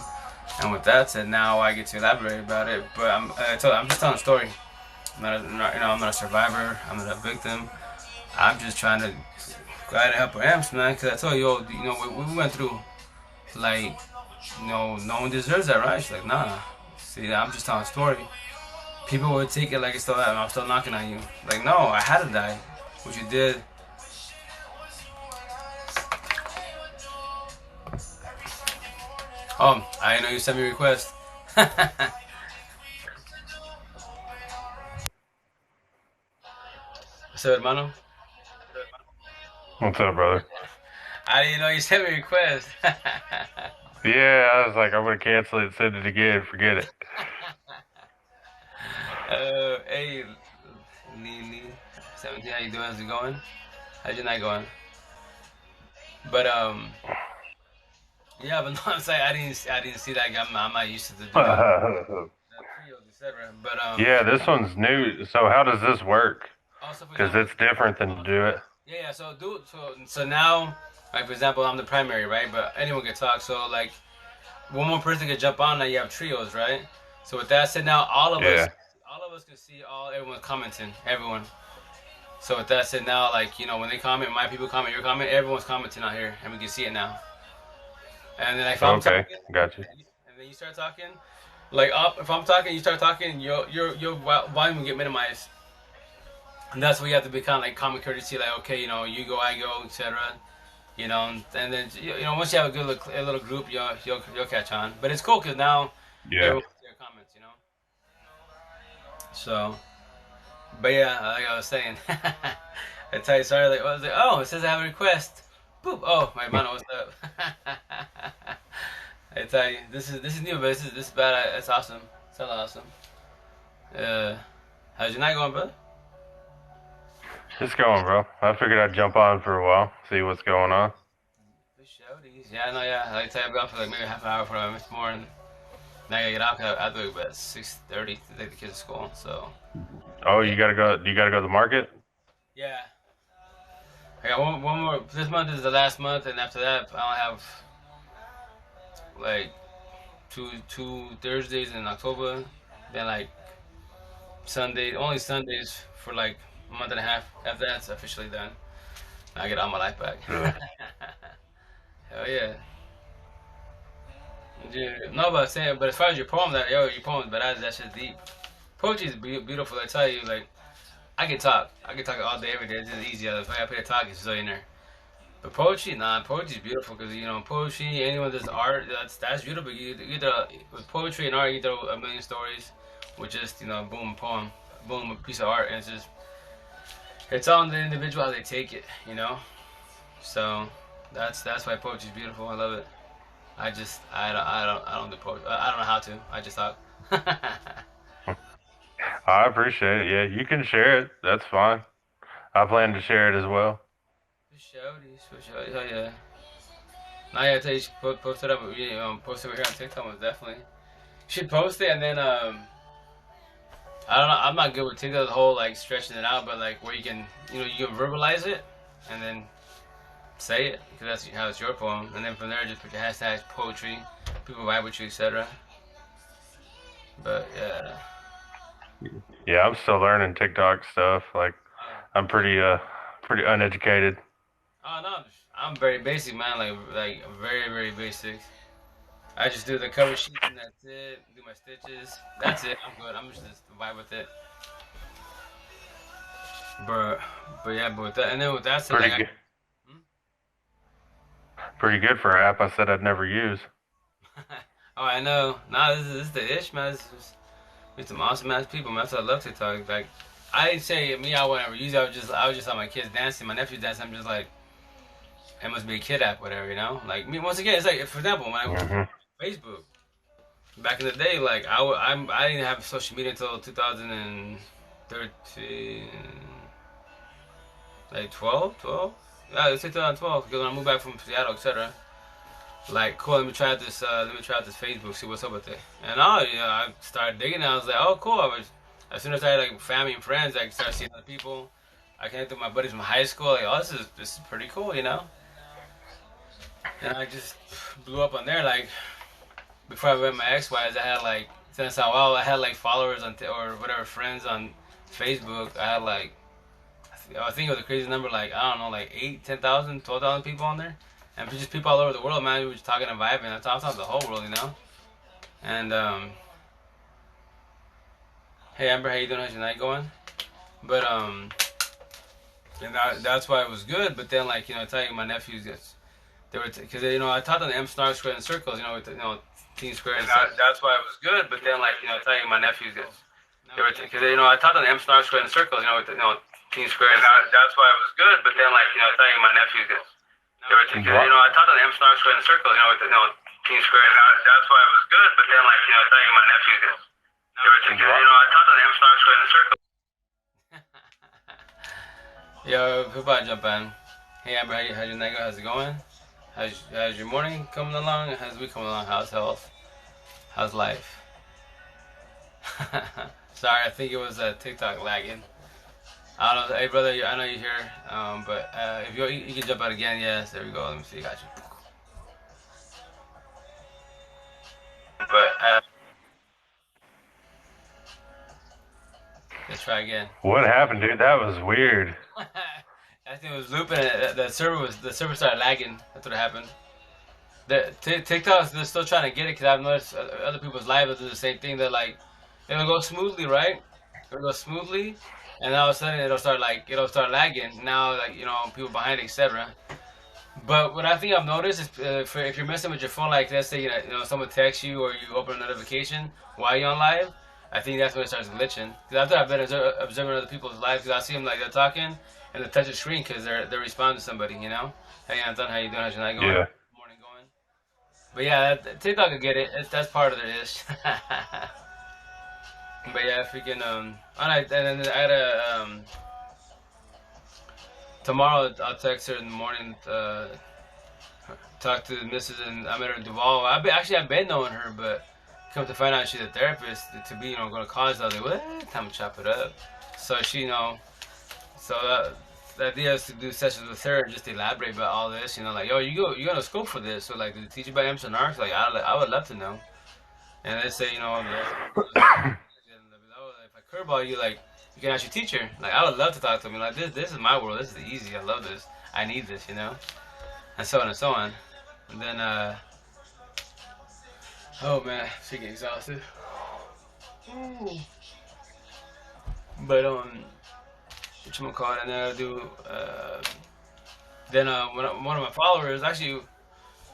And with that said, now I get to elaborate about it, but I'm just telling a story. I'm not a survivor, I'm not a victim. I'm just trying to glad to help our amps, man, because I told you, we went through, like, no one deserves that, right? She's like, nah. See, I'm just telling a story. People would take it like it's still I'm still knocking on you. Like, no, I had to die. What you did. Oh, I didn't know you sent me a request. So, hermano? What's up, brother? I didn't know you sent me a request. Yeah, I was like, I'm gonna cancel it, send it again, forget it. Hey, Lee, 17, how you doing? How's it going? How's your night going? But yeah, but no, I'm saying I didn't see that. I'm not used to the trios, etc. But Yeah, this one's new. So how does this work? also for Because example, it's different than do it. yeah. So now, like for example, I'm the primary, right? But anyone can talk. So like one more person can jump on. Now you have trios, right? So with that said, now Yeah. all of us can see everyone commenting, everyone. So with that said, now like when they comment, my people comment, your comment, everyone's commenting out here, and we can see it now. And then like, if I'm Okay, talking, got you. and then you start talking, like up. If I'm talking, you start talking, your volume will get minimized, and that's where you have to be kind of like common courtesy, like okay, you go, I go, etc. And then once you have a little group, you'll catch on. But it's cool because now Yeah. everyone can see your comments. So, but yeah, like I was saying, I tell you, sorry, like I was like, oh, it says I have a request. Boop. Oh, my man, what's up? I tell you, this is new, but this is bad. It's awesome. It's all awesome. Uh, how's your night going, brother? Just going, bro. I figured I'd jump on for a while, see what's going on. Good shouties. Yeah, no, yeah. Like I tell you, I've gone for like maybe half an hour for this morning. Now I gotta get out. 'Cause I do it about 6:30 to take the kids to school. So Oh, yeah, you gotta go. You gotta go to the market. yeah. I got one more. This month is the last month, and after that, I'll have like two Thursdays in October. Then like only Sundays for like a month and a half. After that's officially done. I get all my life back. Really? Hell yeah. Yeah. No, but I'm saying, but as far as your poem, that yo, your poems, but that's just deep. Poetry is beautiful. I tell you, like I can talk. I can talk all day, every day. It's just easy. If I play a talk, it's still in there. But poetry, nah, poetry is beautiful because poetry. Anyone does art, that's beautiful. You either with poetry and art, you throw a million stories, with just boom, poem, boom, a piece of art, and it's on the individual how they take it. So that's why poetry is beautiful. I love it. I don't do poetry. I don't know how to. I just talk. I appreciate it. Yeah, you can share it. That's fine. I plan to share it as well. For sure. Oh yeah. Now I gotta tell you, you should post it up. Post it over here on TikTok. Most definitely. You should post it and then I don't know. I'm not good with TikTok, the whole like stretching it out, but like where you can verbalize it and then say it because that's how it's your poem, and then from there just put your hashtags, poetry, people vibe with you, etc. But yeah, Yeah, I'm still learning TikTok stuff. Like, I'm pretty uneducated. oh no, I'm very basic, man. Like very very basic. I just do the cover sheet and that's it. Do my stitches. That's it. I'm good. I'm just vibe with it. But but yeah, but with that and then with that said, Pretty like good. hmm? Pretty good for an app I said I'd never use. Oh I know. Nah, this is the ish, man. Meet some awesome ass people, man. That's why I love TikTok. Like, I didn't say me, I would never use it. I was just on my kids dancing, my nephews dancing. I'm just like, it must be a kid app, whatever. Like, me, once again, it's like, for example, when I was Hmm. Facebook, back in the day, like, I didn't have social media until 2013, like 12? Yeah, let's say 2012, because when I moved back from Seattle, etc. Like, cool, let me try out this Facebook, see what's up with it. And I started digging it. I was like, oh, cool. As soon as I had like family and friends, I started seeing other people. I connected with my buddies from high school. Like, oh, this is pretty cool. And I just blew up on there. Like, before I met my ex-wives, I had like, since I had like followers or whatever, friends on Facebook. I had like, I think it was a crazy number, like, I don't know, like 8, 10,000, 12,000 people on there. And just people all over the world, man. We were just talking and vibing. I talked to the whole world. And hey Amber, how you doing? How's your night going? But and that's why it was good. But then like I tell you, my nephews they were because I taught them the M star square and circles. With T square. And that's why it was good. But then like I tell you, my nephews they were because I taught them the M star square and circles. With T square. And that's why it was good. But then like I tell you, my nephews they were because What? I taught them the M star square and circles. With T square. And that's why it was good. But then like I tell you, my nephews they were because What? I taught them the M star square and circles. Yo, people I jump in. Hey Amber, how's your night? How's it going? How's your morning coming along? How's the week coming along? How's health? How's life? Sorry, I think it was TikTok lagging. I don't know. Hey brother, I know you're here. But if you can jump out again, yes. There we go. Let me see. Got you. But let's try again. What happened, dude? That was weird. I think it was looping. The server started lagging. That's what happened. TikTok they're still trying to get it because I've noticed other people's lives do the same thing. They're like, it'll go smoothly, right? It'll go smoothly, and all of a sudden it'll start lagging. Now like people behind it, etc. But what I think I've noticed is if you're messing with your phone, like let's say someone texts you or you open a notification while you're on live, I think that's when it starts glitching. Because after I've been observing other people's lives, because I see them like they're talking and they touch the screen because they're responding to somebody. Hey Anton, how you doing? How's your night going? Yeah. Morning going? But yeah, TikTok will get it. That's part of their ish. But yeah, freaking all right, and then I gotta tomorrow I'll text her in the morning. Talk to the missus and I met her in Duval. I've been knowing her, but come to find out she's a therapist to be going to college. I was like, what? Time to chop it up. So so the idea is to do sessions with her and just elaborate about all this. Like, yo, you go to school for this. So like, did you teach about Emerson Arcs? Like, I would love to know. And they say, if I curveball you, like, you can actually teach her. Like, I would love to talk to me. Like, this is my world. This is easy. I love this. I need this. And so on and so on. And then, oh man, she get exhausted. But what you call it? And then I do. Then one of my followers actually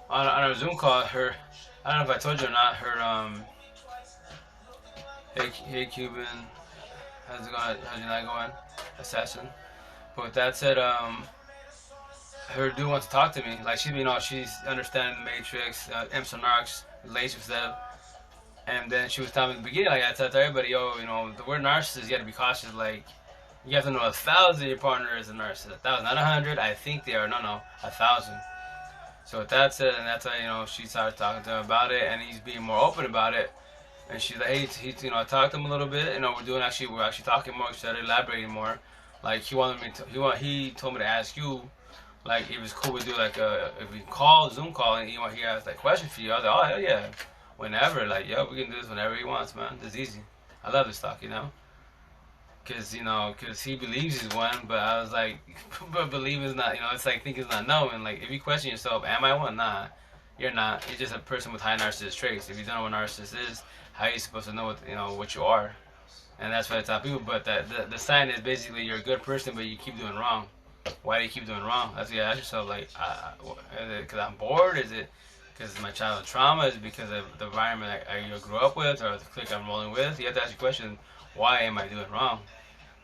on a Zoom call, her. I don't know if I told you or not. Her hey Cuban, how's it going? How's your night going, assassin? But with that said, her dude wants to talk to me. Like she's understanding the Matrix, Emerson Knox, relationship stuff. And then she was telling me in the beginning, like I tell everybody, yo, the word narcissist, you gotta be cautious. Like you have to know 1,000 of your partner is a narcissist. 1,000, not 100. I think they are. No, 1,000. So with that said, and that's how she started talking to him about it, and he's being more open about it. And she's like, hey, I talked to him a little bit. We're actually talking more, started elaborating more. Like he wanted me to, he told me to ask you, like it was cool to do like if we call Zoom call and he has like question for you. I was like, oh hell yeah, whenever, like yeah, we can do this whenever he wants, man. This is easy. I love this talk, because he believes he's one, but I was like, but believe is not, it's like think is not knowing. Like if you question yourself, am I one? Nah, you're not. You're just a person with high narcissist traits. If you don't know what narcissist is, how are you supposed to know what you are? And that's what I tell people. But the sign is basically you're a good person, but you keep doing wrong. Why do you keep doing wrong? That's what you ask yourself. Like, is it because I'm bored? Is it because of my childhood trauma? Is it because of the environment I grew up with, or the clique I'm rolling with? You have to ask your question: why am I doing wrong?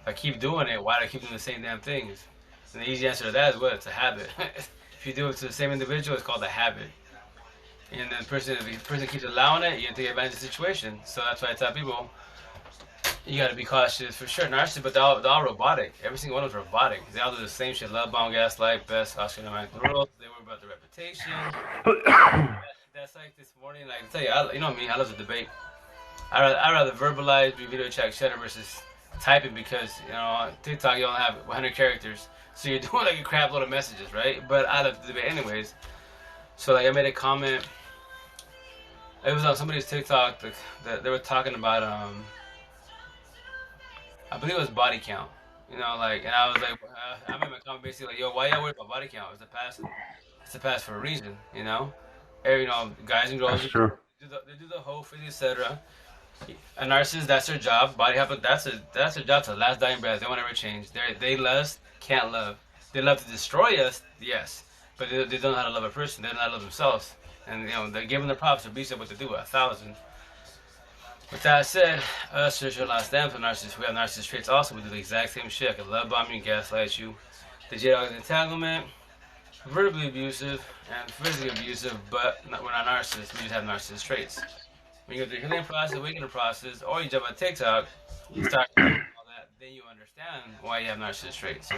If I keep doing it, why do I keep doing the same damn things? And the easy answer to that is what? It's a habit. If you do it to the same individual, it's called a habit. And if the person keeps allowing it, you have to take advantage of the situation. So that's why I tell people, you got to be cautious for sure. Narcissists, but they're all robotic. Every single one of them is robotic. They all do the same shit. Love bomb, gaslight, best, Oscar the rules. They worry about their reputation. That's like this morning. Like I tell you, you know me. I love to debate. I rather verbalize, video chat, etc. versus typing because on TikTok you only have 100 characters, so you're doing like a crap load of messages, right? But I love to debate anyways. So like I made a comment. It was on somebody's TikTok that they were talking about I believe it was body count. And I was like, I made my comment basically like, yo, why y'all worry about body count? It's the past for a reason, guys and girls, That's true. they do the whole thing, etc. A narcissist, that's their job. Body habit, that's their job to the last dying breath. They won't ever change. They lust, can't love. They love to destroy us, yes, but they don't know how to love a person. They don't know how to love themselves, and they're giving their props to be what to do. 1,000. With that said, us your last stand for narcissists. We have narcissist traits also. We do the exact same shit. I can love bomb you and gaslight you. The J-Dog entanglement, verbally abusive and physically abusive, but we're not narcissists. We just have narcissist traits. When you go through the healing process, awakening process, or you jump on TikTok, you start doing all that, then you understand why you have narcissist traits,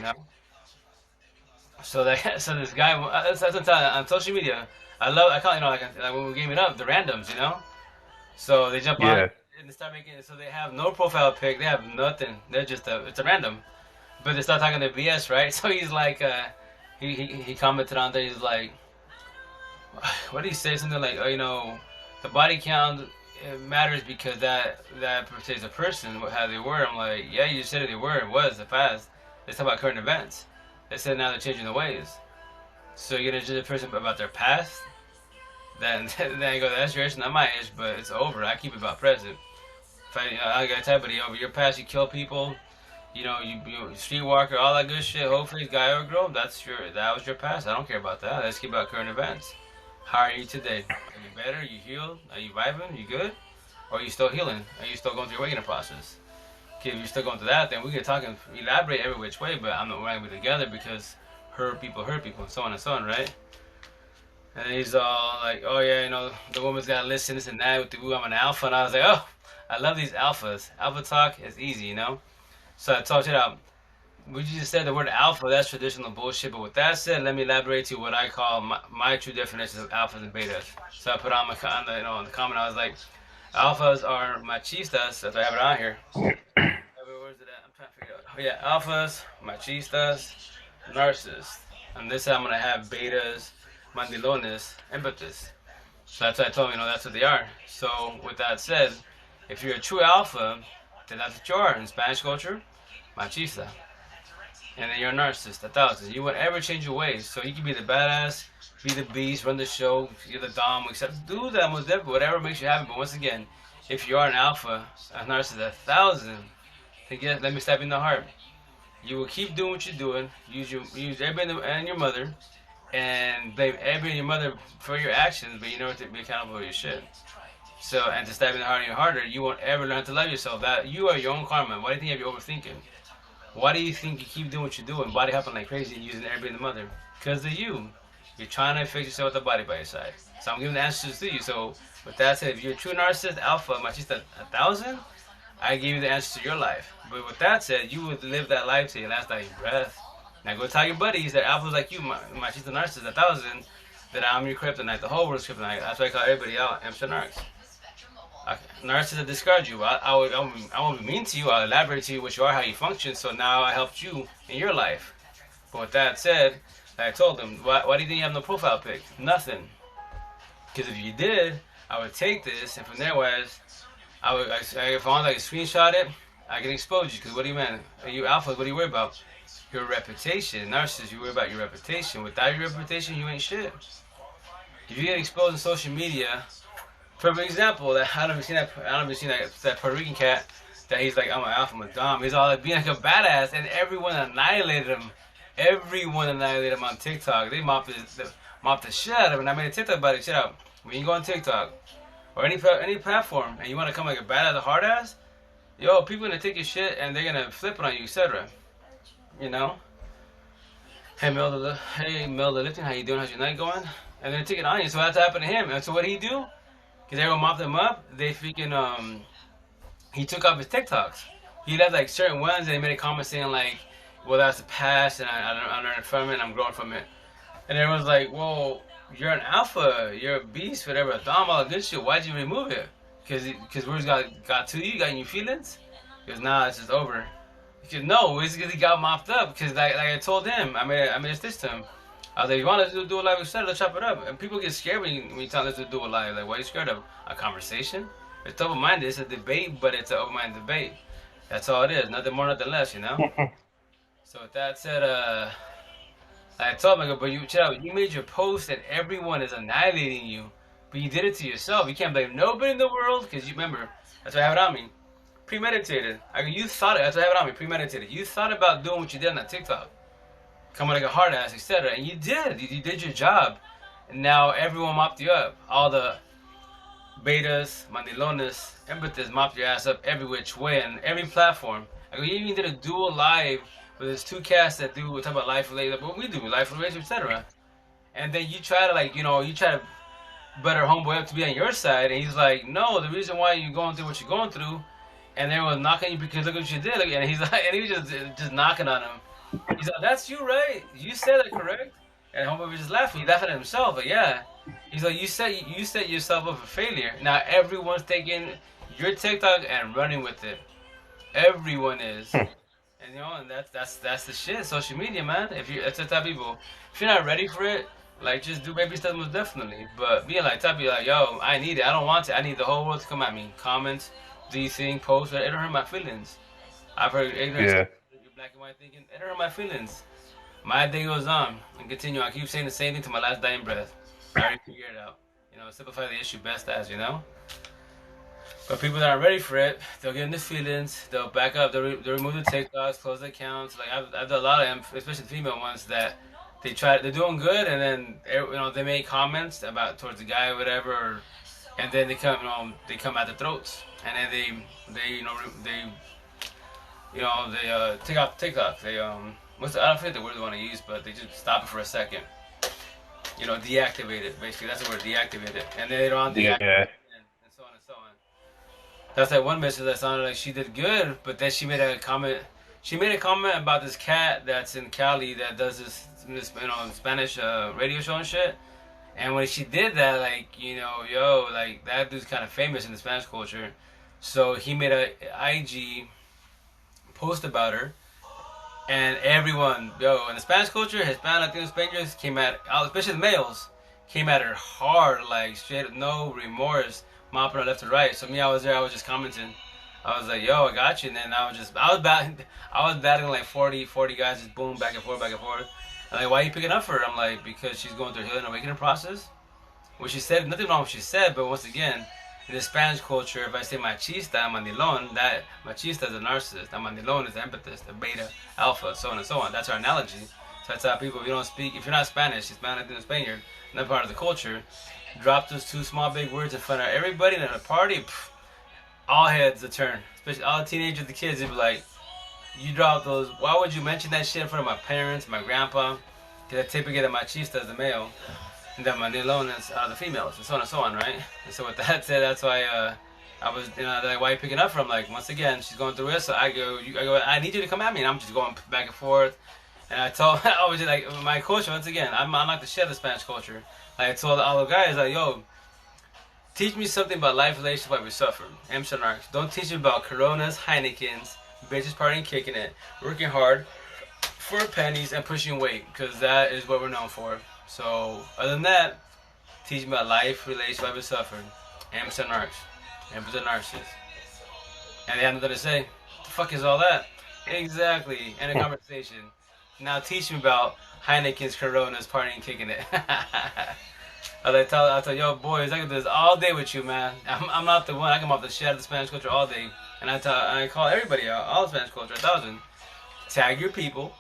So this guy, that's what I'm telling you, on social media, I call like when we're gaming up, the randoms, So they jump on and they start making it so they have no profile pic, they have nothing. They're just it's a random. But they start talking to BS, right? So he's like he commented on there, he's like, what did he say? Something like, the body count matters because that portrays a person, how they were. I'm like, yeah, you just said it, they were, it was the past. Let's talk about current events. They said now they're changing the ways. So you're gonna judge a person about their past? Then I go, that's your issue, not my issue, but it's over. I keep it about present. If I gotta tell everybody, over your past, you kill people, you streetwalker, all that good shit. Hopefully, guy or girl, that was your past. I don't care about that. Let's keep about current events. How are you today? Are you better? Are you healed? Are you vibing? Are you good? Or are you still healing? Are you still going through your awakening process? Okay, if you're still going through that, then we can talk and elaborate every which way, but I'm not going to be together because hurt people, and so on, right? And he's all like, oh yeah, the woman's got to listen, this and that, with the I'm an alpha, and I was like, oh, I love these alphas. Alpha talk is easy, So I talked it out. We just said the word alpha, that's traditional bullshit, but with that said, let me elaborate to you what I call my true definition of alphas and betas. So I put on in the comment, I was like, alphas are machistas, if I have it on here. Where's it at? I'm trying to figure it out. Oh yeah, alphas, machistas, narcissists. And this time I'm going to have betas, mandilones, empathists. So that's what I told him, that's what they are. So with that said, if you're a true alpha, then that's what you are in Spanish culture, machista. and then you're a narcissist, 1,000. You won't ever change your ways. So you can be the badass, be the beast, run the show, you're the dom, except do that most definitely, whatever makes you happy. But once again, if you are an alpha, a narcissist, 1,000, then let me stab you in the heart. You will keep doing what you're doing. Use everybody and your mother, and blame everybody and your mother for your actions, but you never be accountable for your shit. So, and to stab in the heart and your harder, you won't ever learn to love yourself. That you are your own karma. Why do you think you're overthinking? Why do you think you keep doing what you're doing? Body hopping like crazy and using everybody and the mother? Because of you. You're trying to fix yourself with the body by your side. So I'm giving the answers to you. So with that said, if you're a true narcissist, alpha, machista 1,000, I give you the answer to your life. But with that said, you would live that life to your last dying breath. Now go tell your buddies that alphas like you, machista narcissist 1,000, that I'm your kryptonite. The whole world's kryptonite. That's why I call everybody out MC Narcs. Narcissists discard you. I won't be mean to you. I'll elaborate to you what you are, how you function. So now I helped you in your life. But with that said, like I told them, why do you think you have no profile pic? Nothing. Because if you did, I would take this, and from there was, if I want to screenshot it, I can expose you. Because what do you mean? You alpha, what do you worry about? Your reputation. Narcissists, you worry about your reputation. Without your reputation, you ain't shit. If you get exposed on social media, for example, that I don't know if you've seen that Puerto Rican cat that he's like, I'm an alpha, I'm a dom. He's all like being like a badass, and everyone annihilated him. Everyone annihilated him on TikTok. They mopped the shit out of him. And I made a TikTok about it. Shit out. When you go on TikTok or any platform and you want to come like a badass, a hard ass, yo, people gonna take your shit and they're gonna flip it on you, etc. You know? Hey Mel the Lifting, how you doing? How's your night going? And then take it on you. So that's happened to him. And so what did he do? Because everyone mopped him up, they freaking, he took off his TikToks. He left like certain ones and he made a comment saying like, well, that's the past and I learned from it and I'm growing from it. And everyone's like, well, you're an alpha, you're a beast, whatever, a dom, all that good shit. Why'd you remove it? Because words got to you, got in your feelings? Because nah, it's just over. Because no, it's because he got mopped up. Because like I told him, I made a stitch to him. I was like, if you want to do a live, let's chop it up. And people get scared when you tell them to do a live. Like, why are you scared of a conversation? It's open-minded. It's a debate, but it's an open-minded debate. That's all it is. Nothing more, nothing less, you know? So with that said, I told him, but you made your post and everyone is annihilating you. But you did it to yourself. You can't blame nobody in the world because you remember, that's what I have it on me. Premeditated. You thought it. That's what I have it on me. Premeditated. You thought about doing what you did on that TikTok. Coming like a hard ass, etc. And you did. You did your job. And now everyone mopped you up. All the betas, mandilones, empathists mopped your ass up every which way and every platform. You even did a dual live with there's two casts that talk about life related, what we do, life related, etc. And then you try to you try to butter homeboy up to be on your side, and he's like, no, the reason why you're going through what you're going through, and everyone's knocking you because look what you did, and he's like, and he was just knocking on him. He's like, that's you, right? You said that correct? And homeboy was just laughing. He laughed at himself, but yeah. He's like, you set yourself up for failure. Now everyone's taking your TikTok and running with it. Everyone is. And and that's the shit. Social media, man. It's the type of people. If you're not ready for it, like just do baby steps most definitely. But being like type, like, yo, I need it. I don't want it. I need the whole world to come at me. Comments, do you think, posts, it don't hurt my feelings. I've heard ignorance. Yeah. Black and white thinking, it hurt my feelings. My day goes on and continue. I keep saying the same thing to my last dying breath. I already figured it out. Simplify the issue best as, But people that aren't ready for it, they'll get in the feelings, they'll back up, they'll remove the TikToks, close the accounts. Like I've done a lot of them, especially the female ones, that they're doing good, and then they make comments towards the guy or whatever, and then they come at the throats, and then they take off TikTok. They I don't think the word they want to use, but they just stop it for a second. Deactivate it. Basically, that's the word, deactivate it, and then they don't deactivate it, and so on and so on. That's like one message that sounded like she did good, but then she made a comment. She made a comment about this cat that's in Cali that does this Spanish radio show and shit. And when she did that, that dude's kind of famous in the Spanish culture. So he made a IG post about her, and everyone, in the Spanish culture, Hispanic, Latino, Spaniards came at, especially the males, came at her hard, like straight, no remorse, mopping her left and right. So me, I was there, I was just commenting. I was like, yo, I got you. And then I was battling like 40 guys, just boom, back and forth, back and forth. I'm like, why are you picking up for her? I'm like, because she's going through a healing and awakening process. What she said, nothing wrong with what she said, but once again, in the Spanish culture, if I say machista, mandilon, that machista is a narcissist, that mandilon is the empathist, the beta, alpha, so on and so on. That's our analogy. So I tell people, if you don't speak, if you're not Spanish, Hispanic and Spaniard, not part of the culture, drop those two small big words in front of everybody in a party, all heads a turn. Especially all the teenagers, the kids, they'd be like, you drop those, why would you mention that shit in front of my parents, my grandpa? Because I typically get a machista as the male, and then my Nilon is the females, and so on and so on, right? And so with that said, that's why I was, like, why are you picking up from? Like, once again, she's going through it, so I go, I need you to come at me, and I'm just going back and forth. And I told, I was just like, my culture, once again, I'm like the shit of the Spanish culture. Like, I told all the guys, like, yo, teach me something about life relations, why we suffer. Don't teach me about Coronas, Heinekens, bitches partying, kicking it, working hard for pennies and pushing weight, because that is what we're known for. So, other than that, teach me about life, relations, why we suffer. Amsterdam narcs. And they have nothing to say. What the fuck is all that? Exactly. End of conversation. Now teach me about Heineken's, Coronas, partying, kicking it. I tell, yo, boys, I can do this all day with you, man. I'm not the one. I come off the shit of the Spanish culture all day. And I call everybody out, all the Spanish culture, 1,000. Tag your people,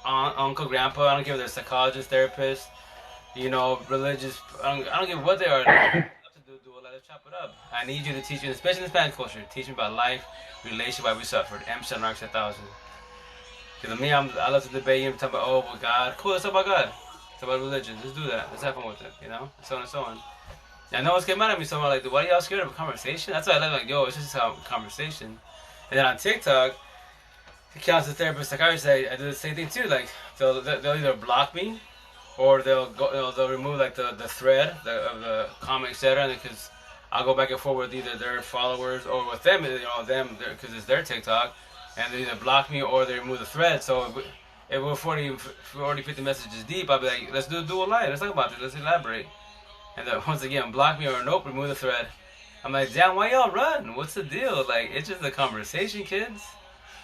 uncle, grandpa, I don't care if they're psychologists, therapists, religious, I don't give what they are. Let's chop it up. I need you to teach me, especially in the Spanish culture, teach me about life, relationship, why we suffered. Amsterdam Narcs 1,000. Because me, I love to debate and talk about, oh, well, God. Cool, let's talk about God. Let's talk about religion. Let's do that. Let's have fun with it, so on and so on. And no one's getting mad at me, so I'm like, why are y'all scared of a conversation? That's why I love, like, yo, it's just a conversation. And then on TikTok, the counselor, therapist, psychiatrist, I do the same thing too. Like, they'll either block me, or they'll remove like the thread of the comment, etc. Because I'll go back and forth with either their followers or with them, because it's their TikTok, and they either block me or they remove the thread. So if we're 40, 50 messages deep, I'll be like, let's do a dual live. Let's talk about it. Let's elaborate. And then once again, block me or nope, remove the thread. I'm like, damn, why y'all run? What's the deal? Like, it's just a conversation, kids.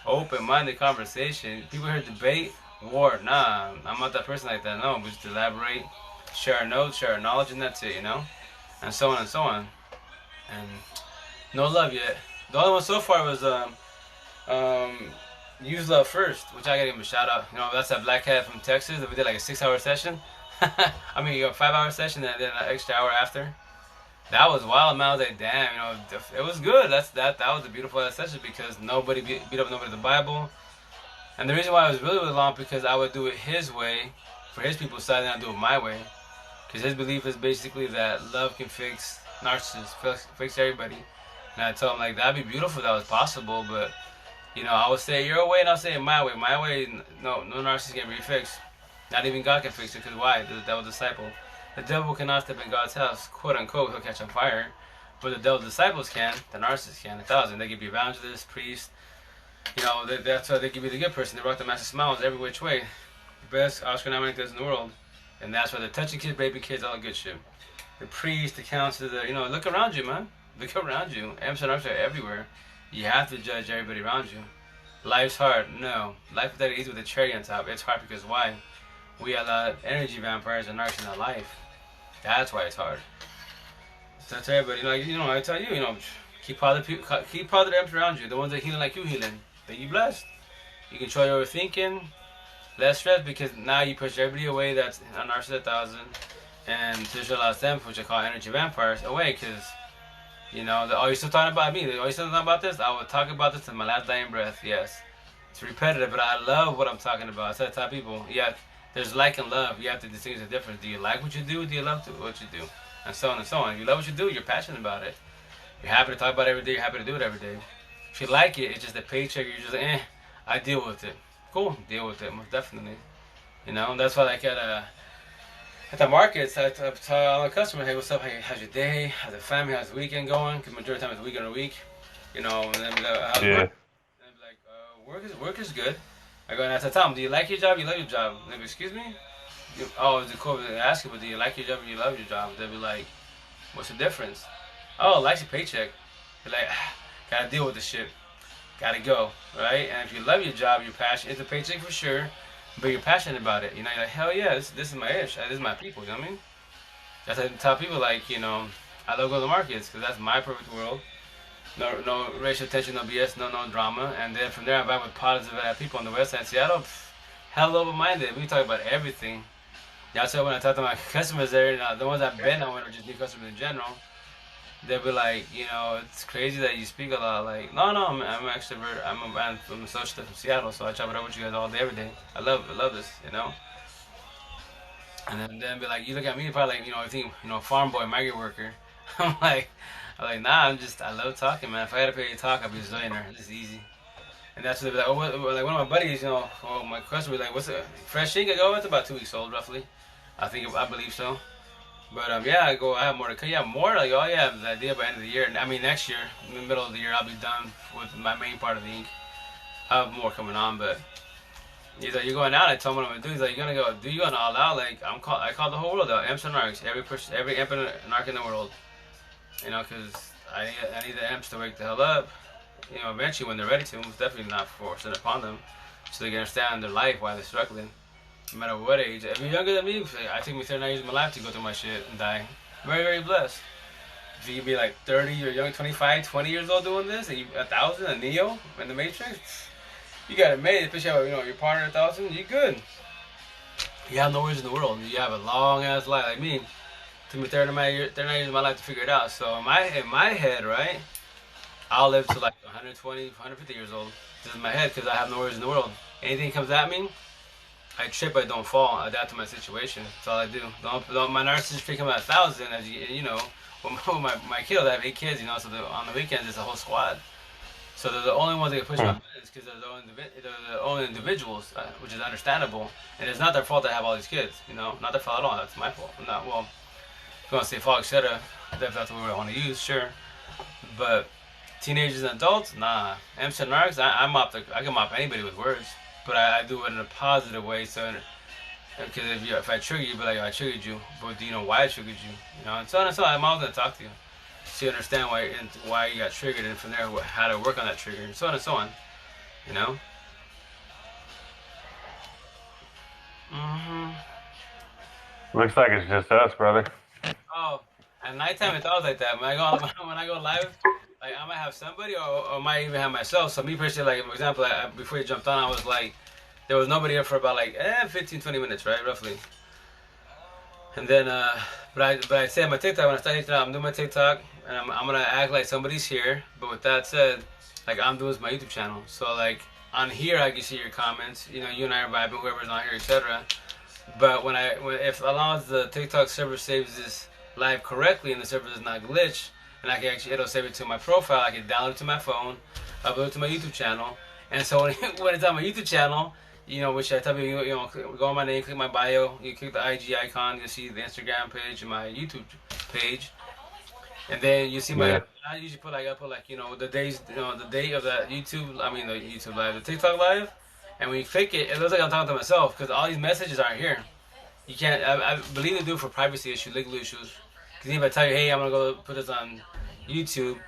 Open-minded conversation. People here debate, war. Nah, I'm not that person like that. No, we just elaborate, share our notes, share our knowledge, and that's it, and so on and so on. And no love yet. The only one so far was Use Love First, which I gotta give him a shout out. That's that black cat from Texas that we did like a 6-hour session. I mean, a 5-hour session and then an extra hour after. That was wild, man. I was like, damn, it was good. That was a beautiful session because nobody beat up nobody in the Bible. And the reason why it was really, really long because I would do it his way, for his people's side, and I do it my way. Because his belief is basically that love can fix narcissists, fix everybody. And I told him, like, that'd be beautiful if that was possible, but, I would say your way and I'll say it my way. My way, no narcissist can be fixed. Not even God can fix it, because why? The devil's disciple. The devil cannot step in God's house, quote unquote, he'll catch on fire. But the devil's disciples can, the narcissist can, 1,000. They can be evangelists, priests. That's why they can be the good person. They rock the massive smiles every which way. The best Oscar nominated in the world. And that's why they're touching kids, raping kids, all the good shit. The priests, the counselors, look around you, man. Look around you. Amsterdam are everywhere. You have to judge everybody around you. Life's hard. No. Life is that easy with a cherry on top. It's hard because why? We allow energy vampires and narcs in our life. That's why it's hard. So I tell everybody, I tell you, keep positive amps around you. The ones that healing like you healing. That you blessed. You control your overthinking. Less stress because now you push everybody away that's a narcissist 1,000 and visualize them, which I call energy vampires, away because, are you still talking about me? Are you still talking about this? I will talk about this in my last dying breath, yes. It's repetitive, but I love what I'm talking about. So I tell people, yeah, there's like and love. You have to distinguish the difference. Do you like what you do? Do you love what you do? And so on and so on. If you love what you do, you're passionate about it. You're happy to talk about it every day. You're happy to do it every day. If you like it, it's just a paycheck. You're just like, I deal with it. Cool, deal with it, most definitely. That's why like at the markets, I tell all the customers, hey, what's up? Hey, how's your day? How's the family? How's the weekend going? Because majority of the time it's weekend or week. And then be like, how's work? And then be like, work is good. I go and I tell them, do you like your job? You love your job? And they be, excuse me? Is it cool? They ask you, but do you like your job or you love your job? They'll be like, what's the difference? Oh, likes your paycheck. They're like, Gotta deal with the shit. Gotta go, right? And if you love your job, you're passionate. It's a paycheck for sure, but you're passionate about it. You know, you're like, hell yeah, this is my ish. This is my people. You know what I mean? That's how I tell people, like, you know, I love going to the markets because that's my perfect world. No racial tension, no BS, no drama. And then from there, I vibe with positive people on the west side of Seattle. Hell open-minded. We talk about everything. That's why when I talk to my customers there, the ones I've been on, or just new customers in general, they'll be like, you know, it's crazy that you speak a lot. Like, no, I'm an extrovert. I'm from associate from Seattle, so I chop it up with you guys all day, every day. I love this, you know. And then be like, you look at me, probably like, you know, I think, you know, farm boy, migrant worker. I'm like, nah, I love talking, man. If I had to pay you to talk, I'd be a zillionaire. It's easy. And that's what they're like, oh, like one of my buddies, you know, oh, my customer was like, what's a fresh ink? I go, it's about 2 weeks old, roughly. I believe so. But yeah, I have more to cut. Yeah, more like, oh yeah, the idea by the end of the year. I mean, next year, in the middle of the year, I'll be done with my main part of the ink. I have more coming on, but he's like, you're going out. I told him what I'm gonna do. He's like, you're gonna go, do you gonna all out? Like, I call the whole world out. Imps and narcs, every imp and narc in the world. You know, because I need the imps to wake the hell up. You know, eventually when they're ready to. It's definitely not forcing it upon them, so they can understand their life while they're struggling. No matter what age. If you're younger than me, I take me 39 years of my life to go through my shit and die. Very, very blessed. If you could be like 30 or young, 25, 20 years old doing this, and you 1,000, a Neo in the Matrix, you got it made. Especially have, you know, your partner 1,000, you good. You have no worries in the world. You have a long ass life like me. It took me 39 years of my life to figure it out. So in my head, right, I'll live to like 120, 150 years old. This is my head because I have no worries in the world. Anything comes at me, I trip, I don't fall. I adapt to my situation. That's all I do. Don't my narcissist freak him at 1,000, as you know. With my kiddos, I have 8 kids, you know. So on the weekends, it's a whole squad. So they're the only ones that can push my buttons because they're the only individuals, which is understandable. And it's not their fault to have all these kids, you know. Not their fault at all. That's my fault. Not well. If you want to say fault, etc. If that's the word I want to use, sure. But teenagers and adults, nah. MC narcs, I can mop anybody with words. But I do it in a positive way, so because if I trigger you, be like, I triggered you, but do you know why I triggered you? You know, and so on and so on. I'm always gonna talk to you, so you understand why you got triggered, and from there how to work on that trigger, and so on and so on. You know. Looks like it's just us, brother. Oh, at nighttime it's always like that. When I go live, like I might have somebody, or might even have myself. So me personally, like for example, before you jumped on, I was like, there was nobody up for about like 15, 20 minutes, right, roughly. And then, but I say on my TikTok, when I start hitting out, I'm doing my TikTok, and I'm gonna act like somebody's here. But with that said, like I'm doing my YouTube channel, so like on here I can see your comments. You know, you and I are vibing, whoever's on here, etc. But if long as the TikTok server saves this live correctly and the server does not glitch, and it'll save it to my profile. I can download it to my phone, upload it to my YouTube channel, and so when it's on my YouTube channel, you know, which I tell you, you know, go on my name, click my bio, you click the IG icon, you'll see the Instagram page and my YouTube page, and then you see my. Yeah. I usually put like you know the days, you know, the date of that YouTube. I mean the YouTube live, the TikTok live, and when you click it, it looks like I'm talking to myself because all these messages aren't here. You can't. I believe they do it for privacy issues, legal issues. Because if I tell you, hey, I'm gonna go put this on YouTube,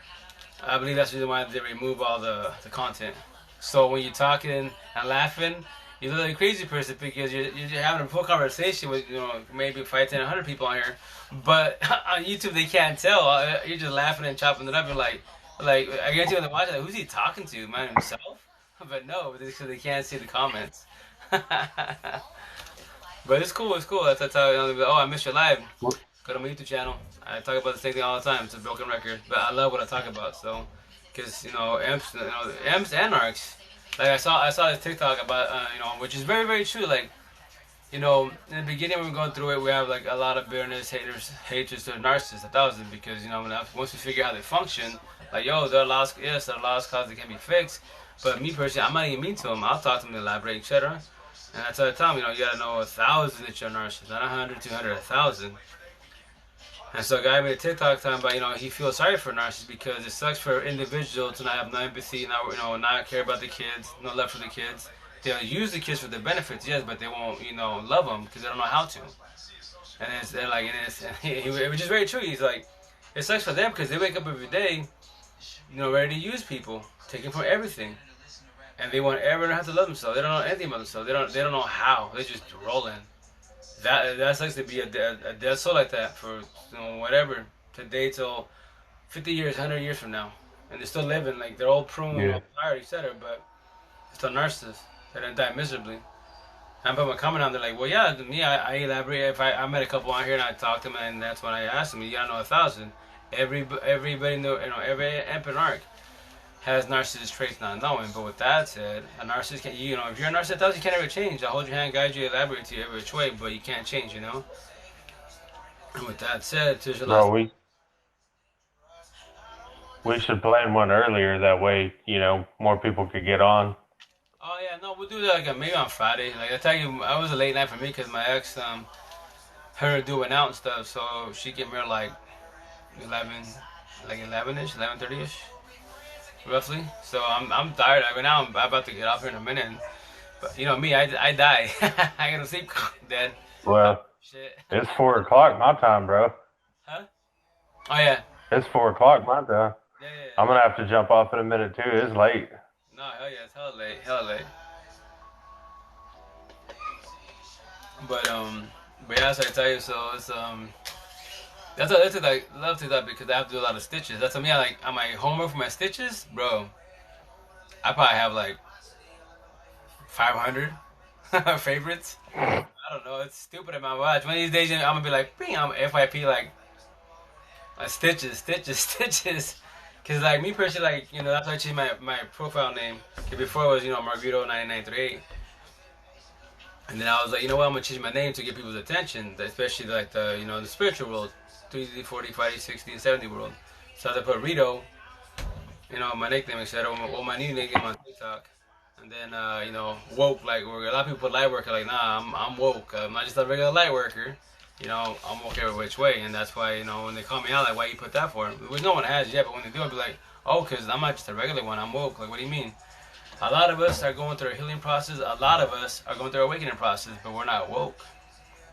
I believe that's the reason why they remove all the content. So when you're talking and laughing, you look like a crazy person because you're having a full conversation with, you know, maybe 5, 10, 100 people on here. But on YouTube, they can't tell. You're just laughing and chopping it up. You're like I guarantee when they watch it, like, who's he talking to? Man, himself? But no, because they can't see the comments. But it's cool. That's how, you know, oh, I missed your live. Go to my YouTube channel. I talk about the same thing all the time. It's a broken record, but I love what I talk about. So, because you know, imps and narcs. Like I saw this TikTok about you know, which is very, very true. Like, you know, in the beginning when we're going through it, we have like a lot of bitterness, hatred to narcissists, 1,000, because you know, once we figure out how they function, like yo, they're lost cause they can be fixed. But me personally, I'm not even mean to them. I'll talk to them, elaborate, etc. And that's what I tell them. You know, you gotta know 1,000 that you're a narcissist, not 100, 200, 1,000. And so a guy made a TikTok talking about, you know, he feels sorry for narcissists because it sucks for an individual to not have no empathy, not care about the kids, no love for the kids. They'll use the kids for their benefits, yes, but they won't, you know, love them because they don't know how to. And which is very true. He's like, it sucks for them because they wake up every day ready to use people, taking from everything, and they want everyone to have to love themselves. They don't know anything about themselves. They don't know how. They're just rolling. That sucks to be a dead soul like that for whatever today till 50 years, 100 years from now, and they're still living like they're all pruned, Yeah. all tired, etc. But they're still narcissists. They didn't die miserably. I'm putting my comment on. They're like, well, yeah, me, I elaborate. If I met a couple on here and I talked to them, and that's when I asked them, you gotta know 1,000. Everybody know, every imp and arc has narcissist traits not knowing. But with that said, a narcissist can, if you're a narcissist, you can't ever change. I hold your hand, guide you, elaborate to you every which way, but you can't change, And with that said, to your Bro, last. we should plan one earlier. That way, more people could get on. Oh yeah, no, we'll do that like maybe on Friday. Like I tell you, I was a late night for me because my ex, her doing out and stuff, so she came here like 11, like 11ish, 11:30ish, roughly. So I'm tired. Right now I'm about to get off here in a minute. But you know me, I die. I gotta sleep dead. Well, Shit. it's 4 o'clock my time, bro. Huh? Oh yeah. It's 4 o'clock my time. Yeah, yeah, I'm yeah. gonna have to jump off in a minute too. It's late. No, hell yeah, it's hella late, hella late. But yeah, so I tell you, so it's that's like love to that because I have to do a lot of stitches. That's me. I like on my homework for my stitches, bro. I probably have like 500 favorites. I don't know. It's stupid in my watch. One of these days, I'm gonna be like, bing, I'm FYP like stitches, stitches, stitches. Cause like me personally, like that's why I changed my profile name. 'Cause before it was Margarito 9938, and then I was like, you know what, I'm gonna change my name to get people's attention, especially like the spiritual world, 3D, 40, 50, 60, and 70 world. So I put Rito, my nickname instead of my new nickname on TikTok. And then, woke, like, where a lot of people put light worker, like, nah, I'm woke. I'm not just a regular light worker. I'm woke every which way. And that's why, when they call me out, like, why you put that for? Which no one has yet, but when they do, I'll be like, oh, because I'm not just a regular one. I'm woke. Like, what do you mean? A lot of us are going through a healing process. A lot of us are going through an awakening process, but we're not woke.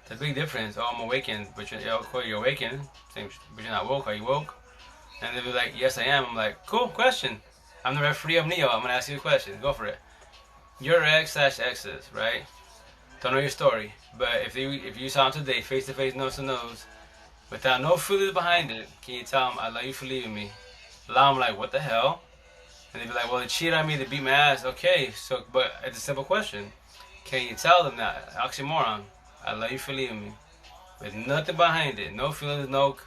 It's a big difference. Oh, I'm awakened, but you're awakened. Same, but you're not woke. Are you woke? And they'll be like, yes, I am. I'm like, cool, question. I'm the referee of Neo. I'm going to ask you a question. Go for it. Your ex/exes, right? Don't know your story, but if you saw them today, face to face, nose to nose, without no feelings behind it, can you tell them I love you for leaving me? A lot of them like, what the hell? And they'd be like, well, they cheated on me, they beat my ass. Okay, so but it's a simple question. Can you tell them that oxymoron? I love you for leaving me, with nothing behind it, no feelings, no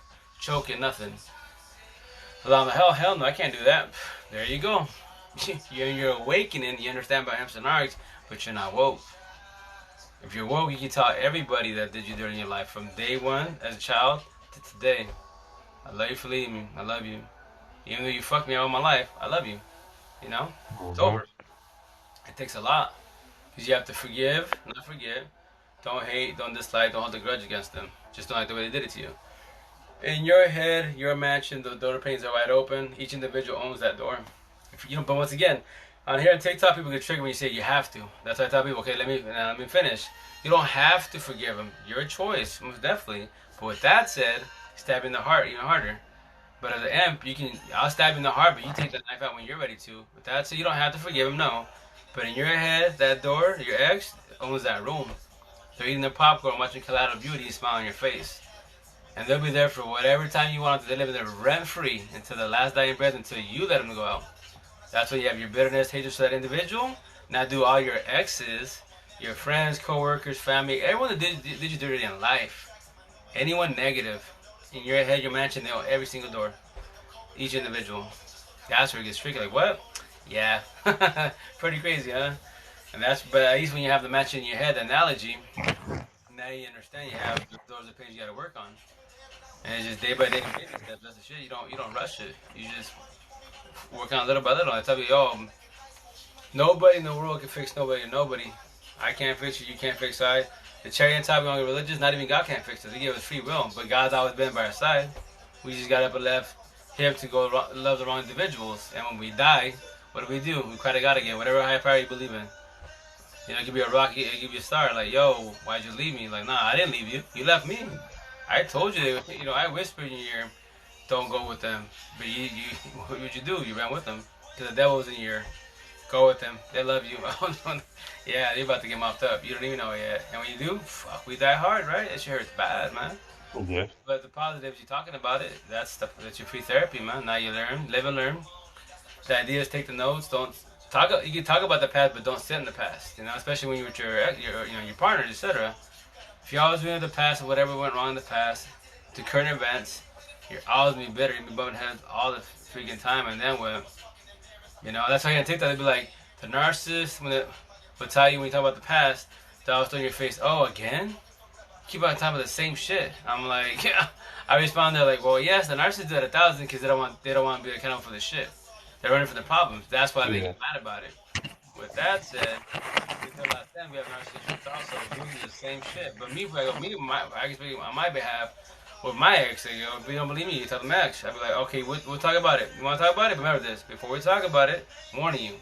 choking, nothing. A lot of them, hell no, I can't do that. There you go. You're awakening, you understand about Emerson arcs, but you're not woke. If you're woke, you can tell everybody that did you dirty in your life, from day one as a child to today. I love you for leaving me. I love you. Even though you fucked me all my life, I love you. It's Mm-hmm. over. It takes a lot. Because you have to forgive, not forget. Don't hate, don't dislike, don't hold a grudge against them. Just don't like the way they did it to you. In your head, your mansion, the door panes are wide open. Each individual owns that door. But once again, on here on TikTok, people get triggered when you say you have to. That's why I tell people, okay, let me finish. You don't have to forgive them. Your choice, most definitely. But with that said, stab in the heart even harder. But as an imp, I'll stab in the heart, but you take the knife out when you're ready to. With that said, you don't have to forgive him, no. But in your head, that door, your ex owns that room. They're eating their popcorn, watching Collateral Beauty, and smile on your face. And they'll be there for whatever time you want. They live there rent-free until the last dying breath, until you let them go out. That's when you have your bitterness, hatred for that individual. Now do all your exes, your friends, co-workers, family, everyone that did you dirty in life. Anyone negative, in your head, your mansion, they own every single door. Each individual. That's where it gets tricky. Like, what? Yeah. Pretty crazy, huh? But at least when you have the mansion in your head, the analogy, now you understand you have those are the pages you gotta work on. And it's just day by day baby steps. That's the shit. You don't rush it. You just work on little by little. I tell you, nobody in the world can fix nobody and nobody. I can't fix you, you can't fix I. The cherry on top of the religious, not even God can't fix us. He gave us free will, but God's always been by our side. We just got up and left Him to go love the wrong individuals. And when we die, what do? We cry to God again, whatever higher power you believe in. It could be a rock, it could be a star. Like, yo, why'd you leave me? Like, nah, I didn't leave you. You left me. I told you, I whispered in your ear, don't go with them. But what would you do? You ran with them because the devil was in your. Go with them. They love you. Yeah, they're about to get mopped up. You don't even know it yet. And when you do, fuck, we die hard, right? That shit hurts bad, man. Yeah. But the positives you're talking about it, that's your free therapy, man. Now you learn, live and learn. The idea is take the notes. Don't talk. You can talk about the past, but don't sit in the past. You know, especially when you're with your partner, etc. If you're always doing the past or whatever went wrong in the past, to current events, you're always gonna be bitter. You'll be bumping heads all the freaking time, and then what? You know, that's why on TikTok they'd be like, the narcissist when it will tell you when you talk about the past, they'll always throw in your face, oh again? Keep on talking about the same shit. I'm like, yeah. I respond, they're like, well, yes, the narcissists do it 1,000 because they don't want to be accountable for the shit. They're running from the problems. That's why they get mad about it. With that said, we tell about them, we have narcissists also doing the same shit. But me, I can speak on my behalf. With my ex, they go, if you don't believe me, you tell the ex. I'd be like, okay, we'll talk about it. You want to talk about it? Remember this. Before we talk about it, I'm warning you.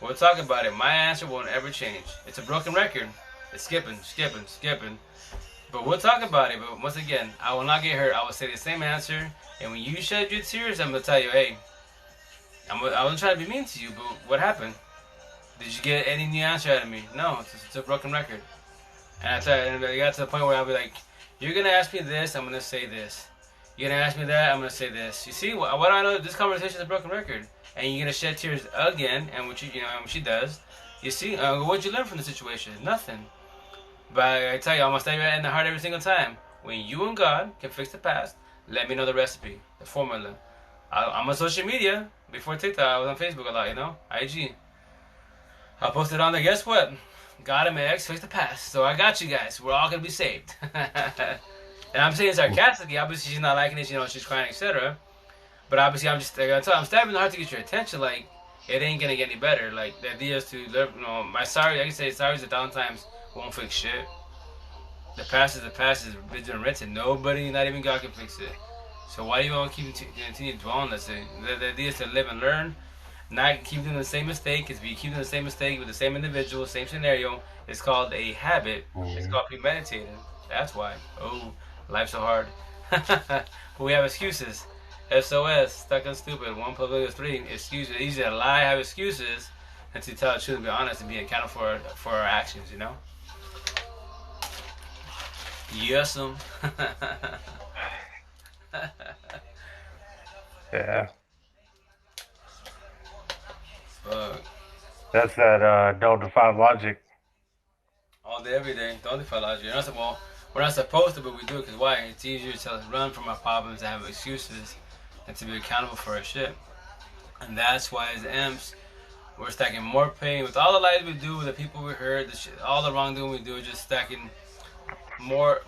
We'll talk about it. My answer won't ever change. It's a broken record. It's skipping. But we'll talk about it. But once again, I will not get hurt. I will say the same answer. And when you shed your tears, I'm going to tell you, hey, I wasn't trying to be mean to you, but what happened? Did you get any new answer out of me? No, it's a broken record. And I tell you, and I got to the point where I'll be like, you're going to ask me this, I'm going to say this. You're going to ask me that, I'm going to say this. You see, what do I know? This conversation is a broken record. And you're going to shed tears again, and what she does. You see, what'd you learn from the situation? Nothing. But I tell you, I'm going to stab you in the heart every single time. When you and God can fix the past, let me know the recipe, the formula. I'm on social media. Before TikTok, I was on Facebook a lot, IG. I posted on there, guess what? God and my ex fixed the past. So I got you guys. We're all going to be saved. And I'm saying sarcastically. Obviously, she's not liking it. She's crying, etc. But obviously, I'm stabbing the heart to get your attention. Like, it ain't going to get any better. Like, the idea is to, my sorry, I can say sorry's 1,000 times won't fix shit. The past is the past. It's been written. Nobody, not even God, can fix it. So why do you want to continue dwelling? That's it. The idea is to live and learn. Not keep doing the same mistake, because if you keep doing the same mistake with the same individual, same scenario, it's called a habit. It's called premeditated. That's why. Oh, life's so hard. But we have excuses. SOS, stuck and stupid. 1 + 1 is 3. Excuses. It's easier to lie, have excuses, than to tell the truth and be honest and be accountable for our actions, Yes, Yeah. Fuck. That's that don't defy logic. All day, every day. Don't defy logic. We're not supposed to, but we do it because why? It's easier to run from our problems, to have excuses, and to be accountable for our shit. And that's why, as imps, we're stacking more pain with all the lies we do, the people we hurt, all the wrongdoing we do, we're just stacking more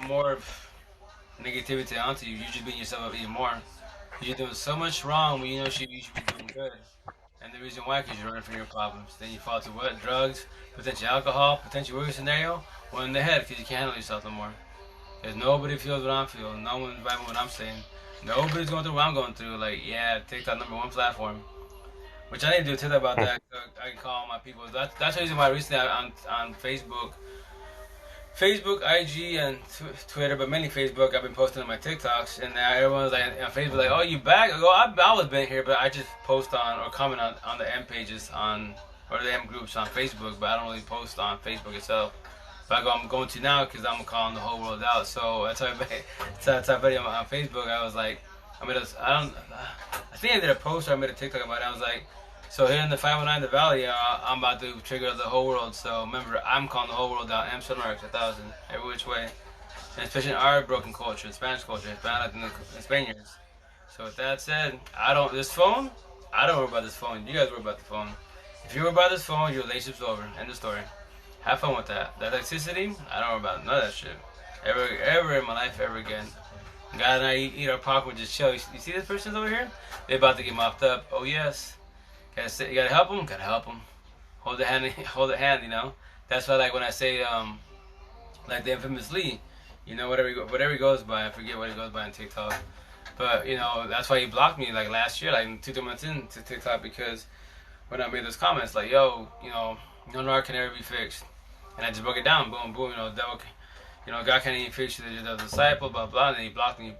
negativity onto you. You're just beating yourself up even more. You're doing so much wrong when you should be doing good. And the reason why, because you're running from your problems. Then you fall to what? Drugs, potential alcohol, potential worst scenario, one in the head, because you can't handle yourself no more. Because nobody feels what I'm feeling. No one's vibing what I'm saying. Nobody's going through what I'm going through. Like, yeah, TikTok #1 platform. Which I need to do a TikTok about that. I can call my people. That's the reason why recently on Facebook, IG, and Twitter, but mainly Facebook, I've been posting on my TikToks, and everyone's like on Facebook, like, "Oh, you back?" I go, "I've always been here, but I just post on or comment on the M pages or the M groups on Facebook, but I don't really post on Facebook itself." But I go, I'm going to now because I'm calling the whole world out. So that's why I video on Facebook. I was like, I think I did a post or I made a TikTok about it. I was like, so here in the 509, the Valley, I'm about to trigger the whole world. So remember, I'm calling the whole world out. M Sunmarks 1,000, every which way. And especially in our broken culture, Spanish culture, Hispanic and Spaniards. So with that said, I don't worry about this phone. You guys worry about the phone. If you worry about this phone, your relationship's over. End of story. Have fun with that. That toxicity, I don't worry about none of that shit. Ever in my life, ever again. God and I eat our popcorn, just chill. You see this person's over here? They're about to get mopped up. Oh yes. You gotta help them. Gotta help them. Hold the hand. That's why, like when I say, like the infamous Lee, whatever he goes by. I forget what he goes by on TikTok. But that's why he blocked me like last year, like 2-3 months into TikTok, because when I made those comments, like, yo, no narc can ever be fixed, and I just broke it down. Boom, boom. Devil. God can't even fix you. The disciple, blah blah. And then he blocked me.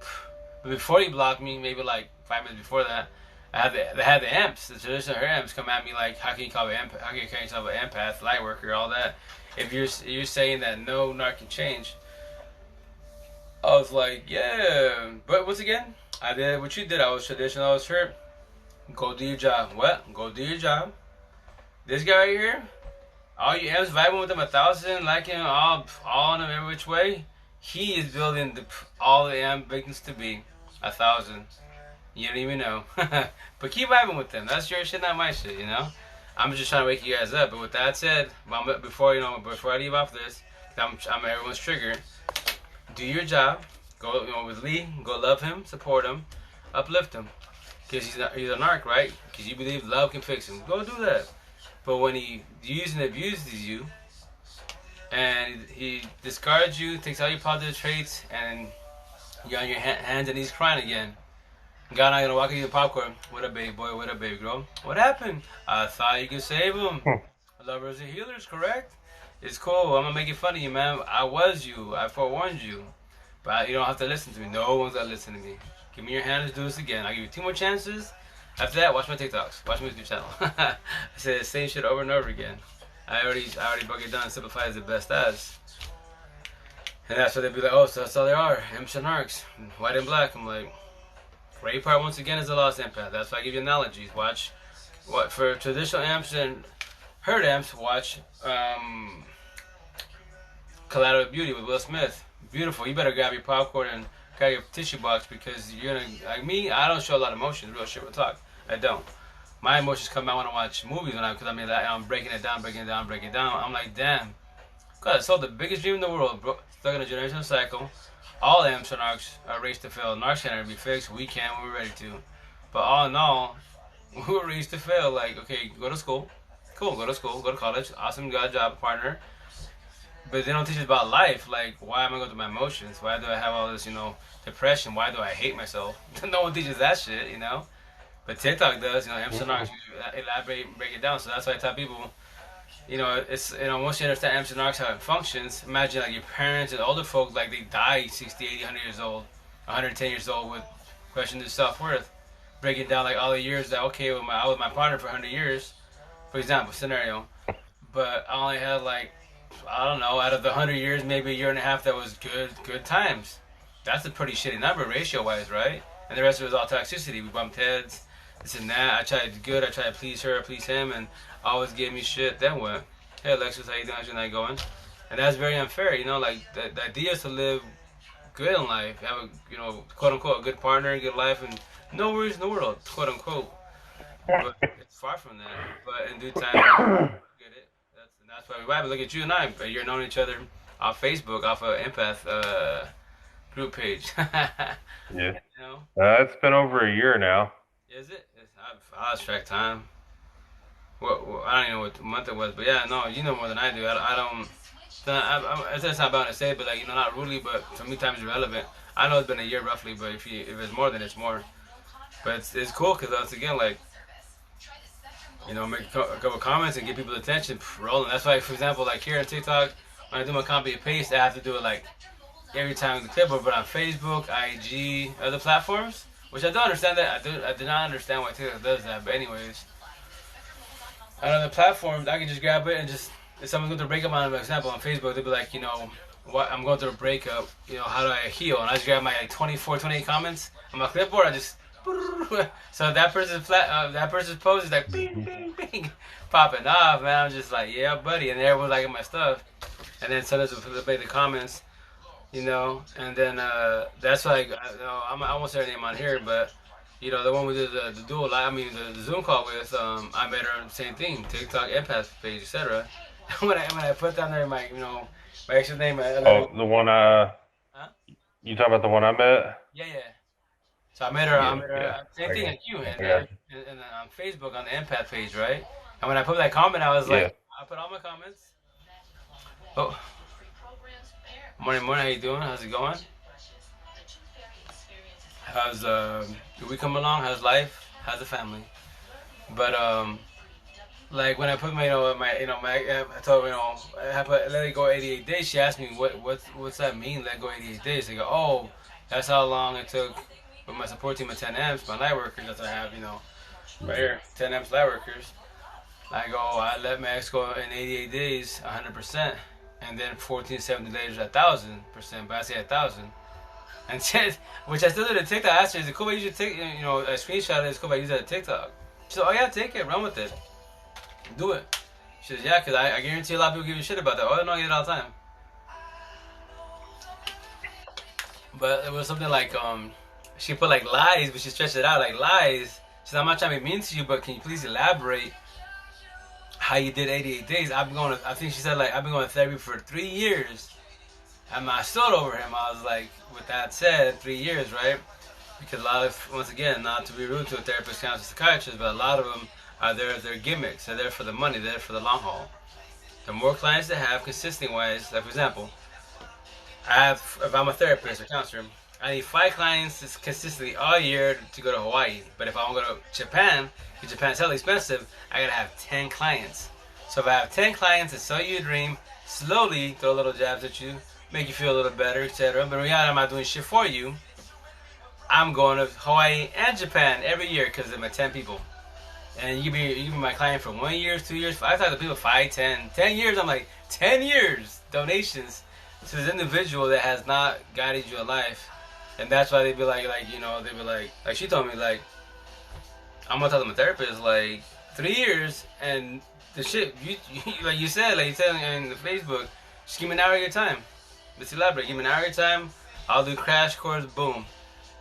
But before he blocked me, maybe like 5 minutes before that. They had the amps, the traditional hair amps, come at me like, how can you call it empath? How can you call yourself an empath, light worker, all that? If you're saying that no narc can change, I was like, yeah. But once again, I did what you did. I was traditional. I was hurt. Go do your job. What? Go do your job. This guy right here, all you amps vibing with him 1,000, liking all on him every which way. He is building all the amp victims to be 1,000. You don't even know. But keep vibing with them. That's your shit, not my shit, you know? I'm just trying to wake you guys up. But with that said, before I leave off this, I'm everyone's trigger. Do your job. Go with Lee. Go love him, support him, uplift him. Because he's a narc, right? Because you believe love can fix him. Go do that. But when he uses and abuses you, and he discards you, takes all your positive traits, and you're on your hands and knees crying again, God not gonna walk in the popcorn. What up, baby boy? What up, baby girl? What happened? I thought you could save him. Lovers and healers, correct? It's cool. I'm gonna make it fun of you, man. I was you. I forewarned you. But you don't have to listen to me. No one's gonna listen to me. Give me your hand. Let's do this again. I'll give you 2 more chances. After that, watch my TikToks. Watch my YouTube channel. I say the same shit over and over again. I already broke it down. Simplified is the best as. And that's why they'd be like, oh, so that's all they are. Imps and narcs. White and black. I'm like, great part once again is the lost empath. That's why I give you analogies. Watch what for traditional amps and herd amps. Watch Collateral Beauty with Will Smith. Beautiful. You better grab your popcorn and grab your tissue box because you're gonna like me. I don't show a lot of emotions. Real shit. We'll talk. I don't. My emotions come out when I watch movies because I'm breaking it down. I'm like, damn. God, I sold the biggest dream in the world, bro. Stuck in a generational cycle. All amps and narcs are raised to fail. Narcs can never be fixed. We can when we're ready to. But all in all, we're raised to fail. Like, okay, go to school. Cool, go to school, go to college. Awesome, got a job, partner. But they don't teach us about life. Like, why am I going through my emotions? Why do I have all this, depression? Why do I hate myself? No one teaches that shit, But TikTok does, amps and narcs elaborate and break it down. So that's why I tell people, it's, once you understand amps and narcs, how it functions, imagine like your parents and older folk, like they die 60, 80, 100 years old, 110 years old with questioning their self-worth. Breaking down like all the years that, okay, I was my partner for 100 years, for example, scenario. But I only had like, I don't know, out of the 100 years, maybe a year and a half that was good times. That's a pretty shitty number ratio-wise, right? And the rest of it was all toxicity. We bumped heads, this and that. I tried to do good. I tried to please her, please him, and always gave me shit. Then what? Hey, Alexis, how you doing? How's your night going? And that's very unfair, Like, the idea is to live good in life. Have a, quote-unquote, a good partner, good life, and no worries in the world, quote-unquote. But it's far from that. But in due time, get it. That's why we vibe. Look at you and I. You're knowing each other off Facebook, off of Empath group page. Yeah. It's been over a year now. Is it? I lost track time. Well, I don't even know what month it was, but yeah, no, you know more than I do. I don't. It's not about to say, but like not rudely, but for me, time is irrelevant. I know it's been a year roughly, but if it's more, then it's more. But it's cool because once again, like, make a couple comments and get people's attention rolling. That's why, for example, like here on TikTok, when I do my copy and paste, I have to do it like every time the clip, but on Facebook, IG, other platforms, which I don't understand that. I do not understand why TikTok does that. But anyways, on other platforms, I can just grab it and just, if someone's going through a breakup, on an example on Facebook, they'll be like, what I'm going through a breakup, how do I heal? And I just grab my like 24, 28 comments on my clipboard. I just so that person's post is like bing, bing, bing, popping off, man. I'm just like, yeah, buddy, and everyone's liking my stuff. And then sometimes they'll play the comments, and then that's like, I won't say her name on here, but the one we did the dual, the Zoom call with, I met her, same thing, TikTok, Empath page, etc. when I put down there my my extra name. The one you talking about the one I met? Yeah. So I met her, same thing like you, and on Facebook on the Empath page, right? And when I put that comment, I was like, I put all my comments. Oh, morning, how you doing? How's it going? How's did we come along? How's life? How's the family? But like when I put my I told her, I put let it go 88 days. She asked me what's that mean? Let go 88 days. They go, oh, that's how long it took with my support team of 10 amps, my light workers that I have, right here, 10 amps light workers. I let my ex go in 88 days, 100%, and then 14, 70 days, 1,000%. But I say 1,000, and said, which I still did a TikTok. I asked her, "Is it cool if I use your a screenshot of it? It's cool if I use that on TikTok?" She said, "Oh yeah, take it, run with it, do it." She says, "Yeah, because I guarantee a lot of people give you shit about that. Oh no, I get it all the time." But it was something like she put like lies, but she stretched it out like lies. She said, "I'm not trying to be mean to you, but can you please elaborate how you did 88 days?" I've been going. I think she said like I've been going to therapy for 3 years. And I stood over him. I was like, with that said, 3 years, right? Because a lot of, once again, not to be rude to a therapist, counselor, psychiatrist, but a lot of them are there. They're gimmicks. They're there for the money. They're there for the long haul. The more clients they have, consistent wise, like for example, if I'm a therapist or counselor, I need 5 clients consistently all year to go to Hawaii. But if I want to go to Japan, because Japan's hella expensive, I gotta have 10 clients. So if I have 10 clients and sell you a dream, slowly throw little jabs at you, make you feel a little better, etc. But in reality, I'm not doing shit for you. I'm going to Hawaii and Japan every year because of my 10 people. And you be my client for 1 year, 2 years. I talk to people 5, 10 years. I'm like 10 years donations to this individual that has not guided you in life, and that's why they be they be like she told me like I'm gonna tell them a therapist like 3 years and the shit like you said in the Facebook, just give me an hour of your time. Let's elaborate. Give me an hour of your time. I'll do crash course. Boom.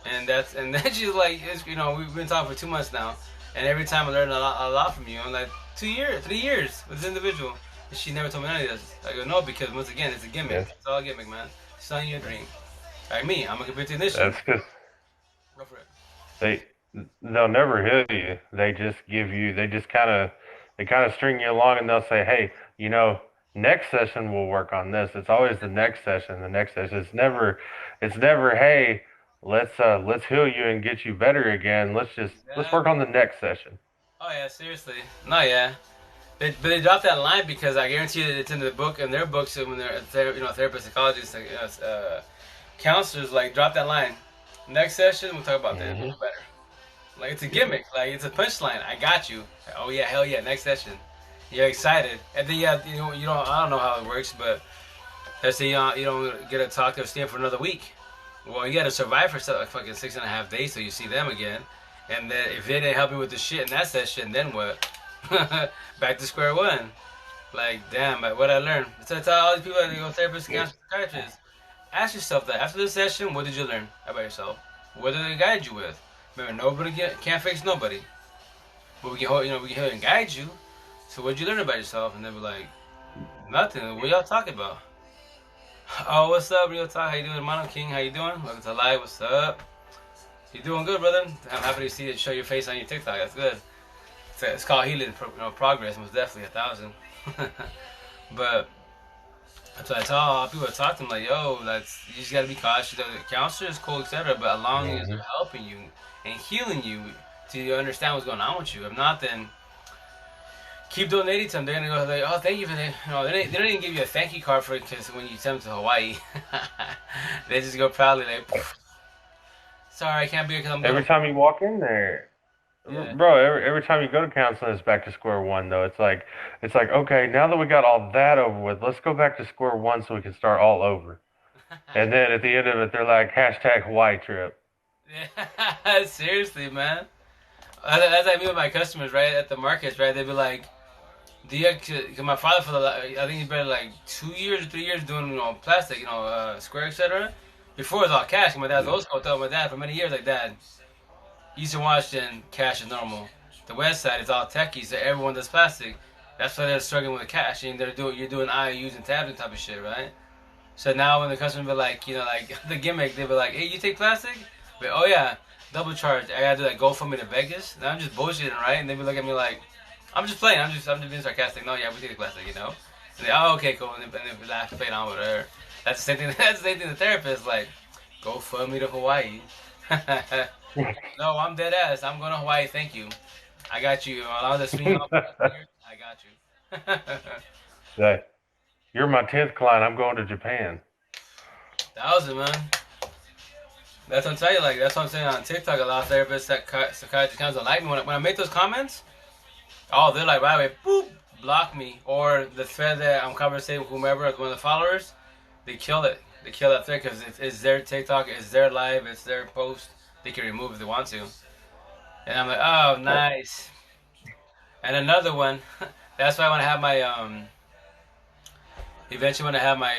And then she's like, we've been talking for 2 months now, and every time I learn a lot from you. I'm like 2 years, 3 years with this individual, and she never told me any of this. I go no, because once again, it's a gimmick. Yes. It's all a gimmick, man. Selling you a dream. Like me, I'm a computer technician. That's because Go for it. they they'll never heal you. They just give you. They kind of string you along, and they'll say, "Hey, next session we'll work on this." It's always the next session. The next session. It's never. Hey, let's heal you and get you better again. Let's Yeah. work on the next session. Oh yeah, seriously. No, yeah. But they dropped that line because I guarantee you that it's in the book in their books when they're therapists, psychologists, counselors like drop that line. Next session we'll talk about that. Hmm. Better. Like it's a gimmick. Like it's a punchline. I got you. Oh yeah, hell yeah. Next session. You're excited, and then yeah, you don't. I don't know how it works, but let's say you don't get a talk to stand for another week. Well, you got to survive for like fucking 6.5 days so you see them again, and then if they didn't help you with the shit in that session, then what? Back to square one. Like damn, like, what I learned. So I tell all these people that go therapists, counselors, psychiatrists. Ask yourself that after this session, what did you learn about yourself? What did they guide you with? Remember, can't fix nobody. But we can help and guide you. So what did you learn about yourself? And they were like, nothing. What y'all talking about? Oh, what's up, Real Talk? How you doing, Mono King? How you doing? Welcome to live. What's up? You doing good, brother? I'm happy to see it. Show your face on your TikTok. That's good. It's called healing progress. Most definitely 1,000. But that's what I tell all people that talk to them like, yo, you just gotta be cautious. The counselor is cool, etc. But as long as they're Hmm. helping you and healing you to understand what's going on with you. If not, then keep donating to them. They're gonna go like, oh, thank you for that. No, they don't even give you a thank you card for it because when you send them to Hawaii, they just go proudly like, sorry, I can't be here because I'm going Every to. time you walk in there, Yeah. bro. Every time you go to counseling, it's back to square one. Though it's like okay, now that we got all that over with, let's go back to square one so we can start all over. And then at the end of it, they're like hashtag Hawaii trip. Yeah. Seriously, man. As I meet with my customers, right, at the markets, right, they'd be like, do you, cause my father I think he's been like 2 years or 3 years doing, plastic, square, etc. Before it was all cash. My dad's old school. I told my dad for many years, like, Dad, Eastern Washington, cash is normal. The West Side is all techie, so everyone does plastic. That's why they're struggling with the cash, and you're doing IOUs and tabs and type of shit, right? So now when the customer be like, like the gimmick, they be like, hey, you take plastic? But oh yeah, double charge. I gotta do that GoFundMe to Vegas. Now I'm just bullshitting, right? And they be looking at me like, I'm just playing. I'm just being sarcastic. No, yeah, we take the plastic. And they, oh, okay, cool. And they laugh, played on with her. That's the same thing. That's the same thing. The therapist like, GoFundMe to Hawaii. No, I'm dead ass. I'm going to Hawaii. Thank you. I got you. Allow the swing off. I got you. Say, you're my 10th client. I'm going to Japan. 1,000, man. That's what I'm telling you. Like that's what I'm saying on TikTok. A lot of therapists, psychiatrists, don't like me when I make those comments. Oh, they're like, right away, boop, block me, or the thread that I'm conversing with whomever, one of the followers, they kill it. They kill that thread because it's their TikTok, it's their live, it's their post. They can remove if they want to. And I'm like, oh, nice. And another one. That's why when I have my eventually when I have my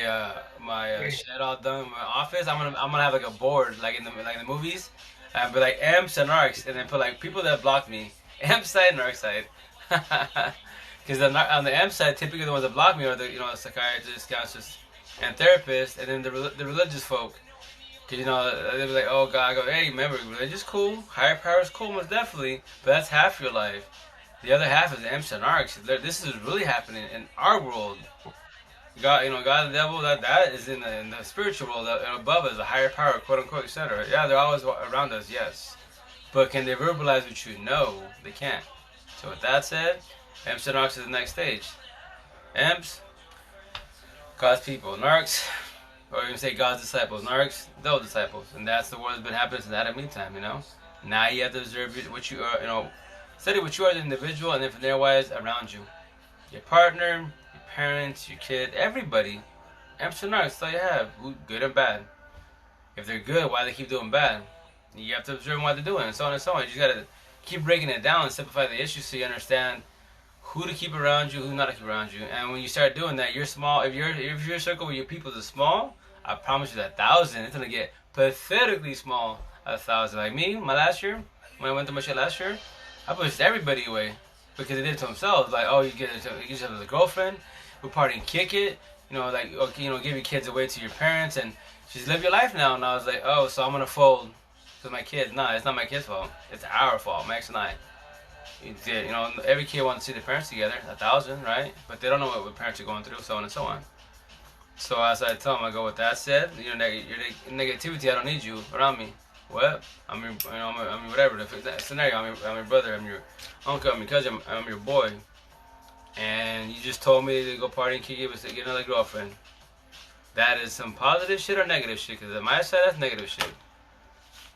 shed all done in my office, I'm gonna have like a board like in the movies, and be like amps and arcs, and then put like people that blocked me, amp side and arc side. Because on the amp side, typically the ones that block me are the psychiatrists, counselors, and therapists, and then the religious folk. Because they'll be like, oh God, I go, hey, remember, religious cool, higher power is cool, most definitely, but that's half your life. The other half is amps and arcs. This is really happening in our world. God, God, the devil, that is in the spiritual world, and above us, a higher power, quote unquote, etc. Yeah, they're always around us, yes. But can they verbalize what you know? They can't. So with that said, amps and arcs is the next stage. Amps, God's people. Narcs, or you can say God's disciples. Narcs, those disciples. And that's the world that's been happening since Adam meantime, Now you have to observe what you are, study what you are as an individual, and then from there wise around you. Your partner, your parents, your kid, everybody. Amps and narcs, that's all you have. Good and bad. If they're good, why do they keep doing bad? You have to observe why they're doing it, and so on and so on. You just gotta keep breaking it down and simplify the issue so you understand who to keep around you, who not to keep around you. And when you start doing that, you're small. If your circle with your people is small, I promise you that 1,000, it's gonna get pathetically small. 1,000. Like me, my last year, when I went through my shit last year, I pushed everybody away because they did it to themselves. Like, oh, you get yourself a girlfriend, we party and kick it, give your kids away to your parents and just live your life now. And I was like, oh, so I'm gonna fold to my kids. Nah, it's not my kids' fault. It's our fault, Max and I. Every kid wants to see their parents together, 1,000, right? But they don't know what parents are going through, so on and so on. So as I tell them, I go, with that said, your negativity, I don't need you around me. What? I'm your whatever. The scenario, I'm your brother, I'm your uncle, I'm your cousin, I'm your boy. And you just told me to go party and kick it, but to get another girlfriend. That is some positive shit or negative shit? Because on my side, that's negative shit.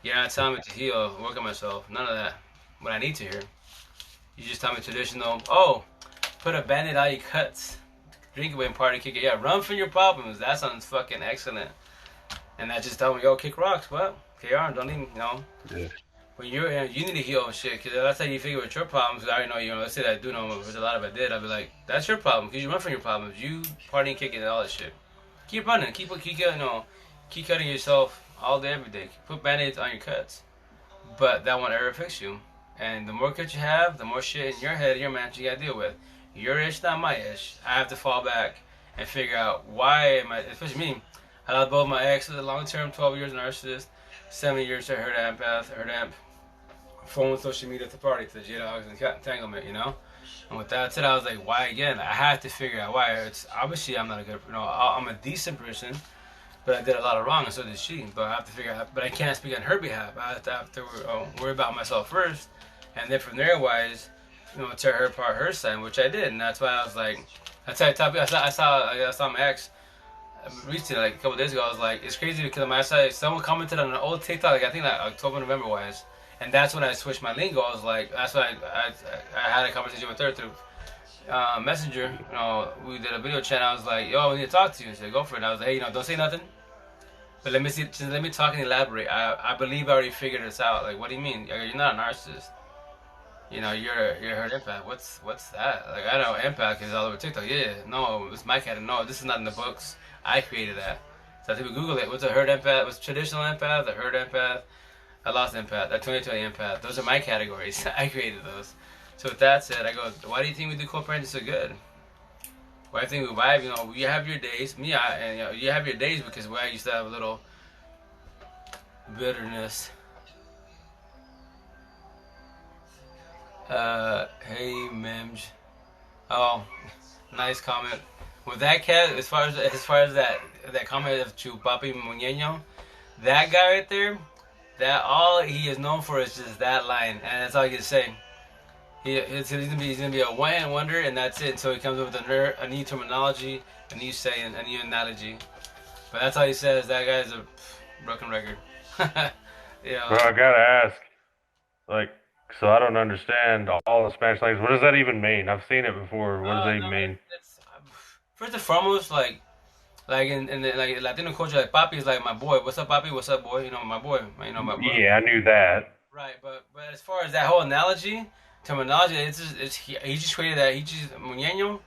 You're not telling me to heal, work on myself, none of that. What I need to hear. You just tell me traditional, oh, put a band-aid on your cuts. Drink away and party, kick it. Yeah, run from your problems. That sounds fucking excellent. And that just tell me, yo, kick rocks. What? KR, don't even, Yeah. When you need to heal and shit. Because that's how you figure out your problems. Because I already know, let's say that I do know, which a lot of it did. I'd be like, that's your problem. Because you run from your problems. You partying, kicking, and all that shit. Keep running. Keep cutting yourself all day, every day. Put band-aids on your cuts. But that won't ever fix you. And the more cuts you have, the more shit in your head, your mind you gotta deal with. Your ish, not my ish. I have to fall back and figure out why am I, especially me, I lost both my exes, a long-term 12 years narcissist, 7 years to hurt amp, phone, social media, to party, to J-Dogs and entanglement, And with that said, I was like, why again? I had to figure out why. It's obviously I'm not a good, I'm a decent person, but I did a lot of wrong, and so did she. But I have to figure out, but I can't speak on her behalf. I have to worry about myself first, and then from there, wise, tear her apart, her side, which I did, and that's why I was like, I saw my ex recently, like a couple days ago. I was like, it's crazy because on my side, someone commented on an old TikTok, like I think like October, November wise, and that's when I switched my lingo. I was like, that's why I had a conversation with her through Messenger. We did a video chat. I was like, yo, we need to talk to you. She said, go for it. I was like, hey, don't say nothing. But let me talk and elaborate. I believe I already figured this out. Like, what do you mean? You're not a narcissist. You're a hurt empath. What's that? Like, I know empath is all over TikTok. Yeah, no, it's my cat. No, this is not in the books. I created that. So I think we Google it. What's a hurt empath? What's traditional empath? A hurt empath? A lost empath? A 2020 empath? Those are my categories. I created those. So with that said, I go, why do you think we do co-parenting so good? Why do you think we vibe? You have your days. Me, you have your days because I used to have a little bitterness. Hey, Memj. Oh, nice comment. With that cat, as far as that comment of Chupapi Muñeño, that guy right there, that all he is known for is just that line, and that's all he can say. He's gonna be a one wonder, and that's it. So he comes up with a new terminology, a new saying, a new analogy. But that's all he says. That guy's a broken record. You Bro, know, I gotta ask, like, so I don't understand all the Spanish language. What does that even mean? I've seen it before. What does that even no, mean? it's first and foremost like in the like Latino culture, like papi is like my boy. What's up, papi? What's up, boy? You know, my boy. You know, my boy. Yeah, I knew that. Right, but as far as that whole analogy, terminology, he just created that. He just Muñeño.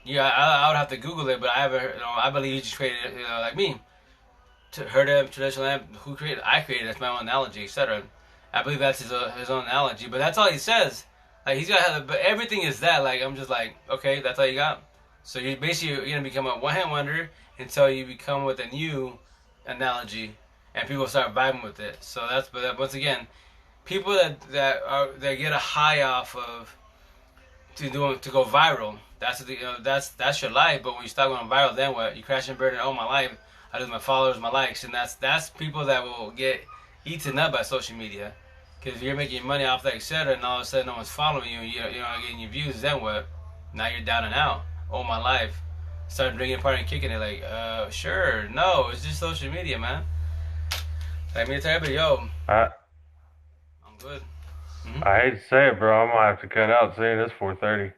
Yeah, I would have to Google it, but I haven't. I believe he just created it. Like me, heard him traditional. Who created? I created. That's my own analogy, etc. I believe that's his own analogy, but that's all he says. Like he's got, but everything is that. Like I'm just like, okay, that's all you got. So you basically you're gonna become a one hit wonder until you become with a new analogy, and people start vibing with it. So that's but once again, people that get a high off of to go viral. That's your life. But when you start going viral, then what? You crash and burn it. Oh, my life. I lose my followers, my likes, and that's people that will get eaten up by social media. Because if you're making money off that, etc., and all of a sudden no one's following you, you're not getting your views, then what? Now you're down and out. Oh, my life. Start drinking, partying, kicking it. Like, sure, no, it's just social media, man. Like me, tell everybody, yo, I I'm good. Mm-hmm. I hate to say it, bro. I'm gonna have to cut out soon. It's 4:30.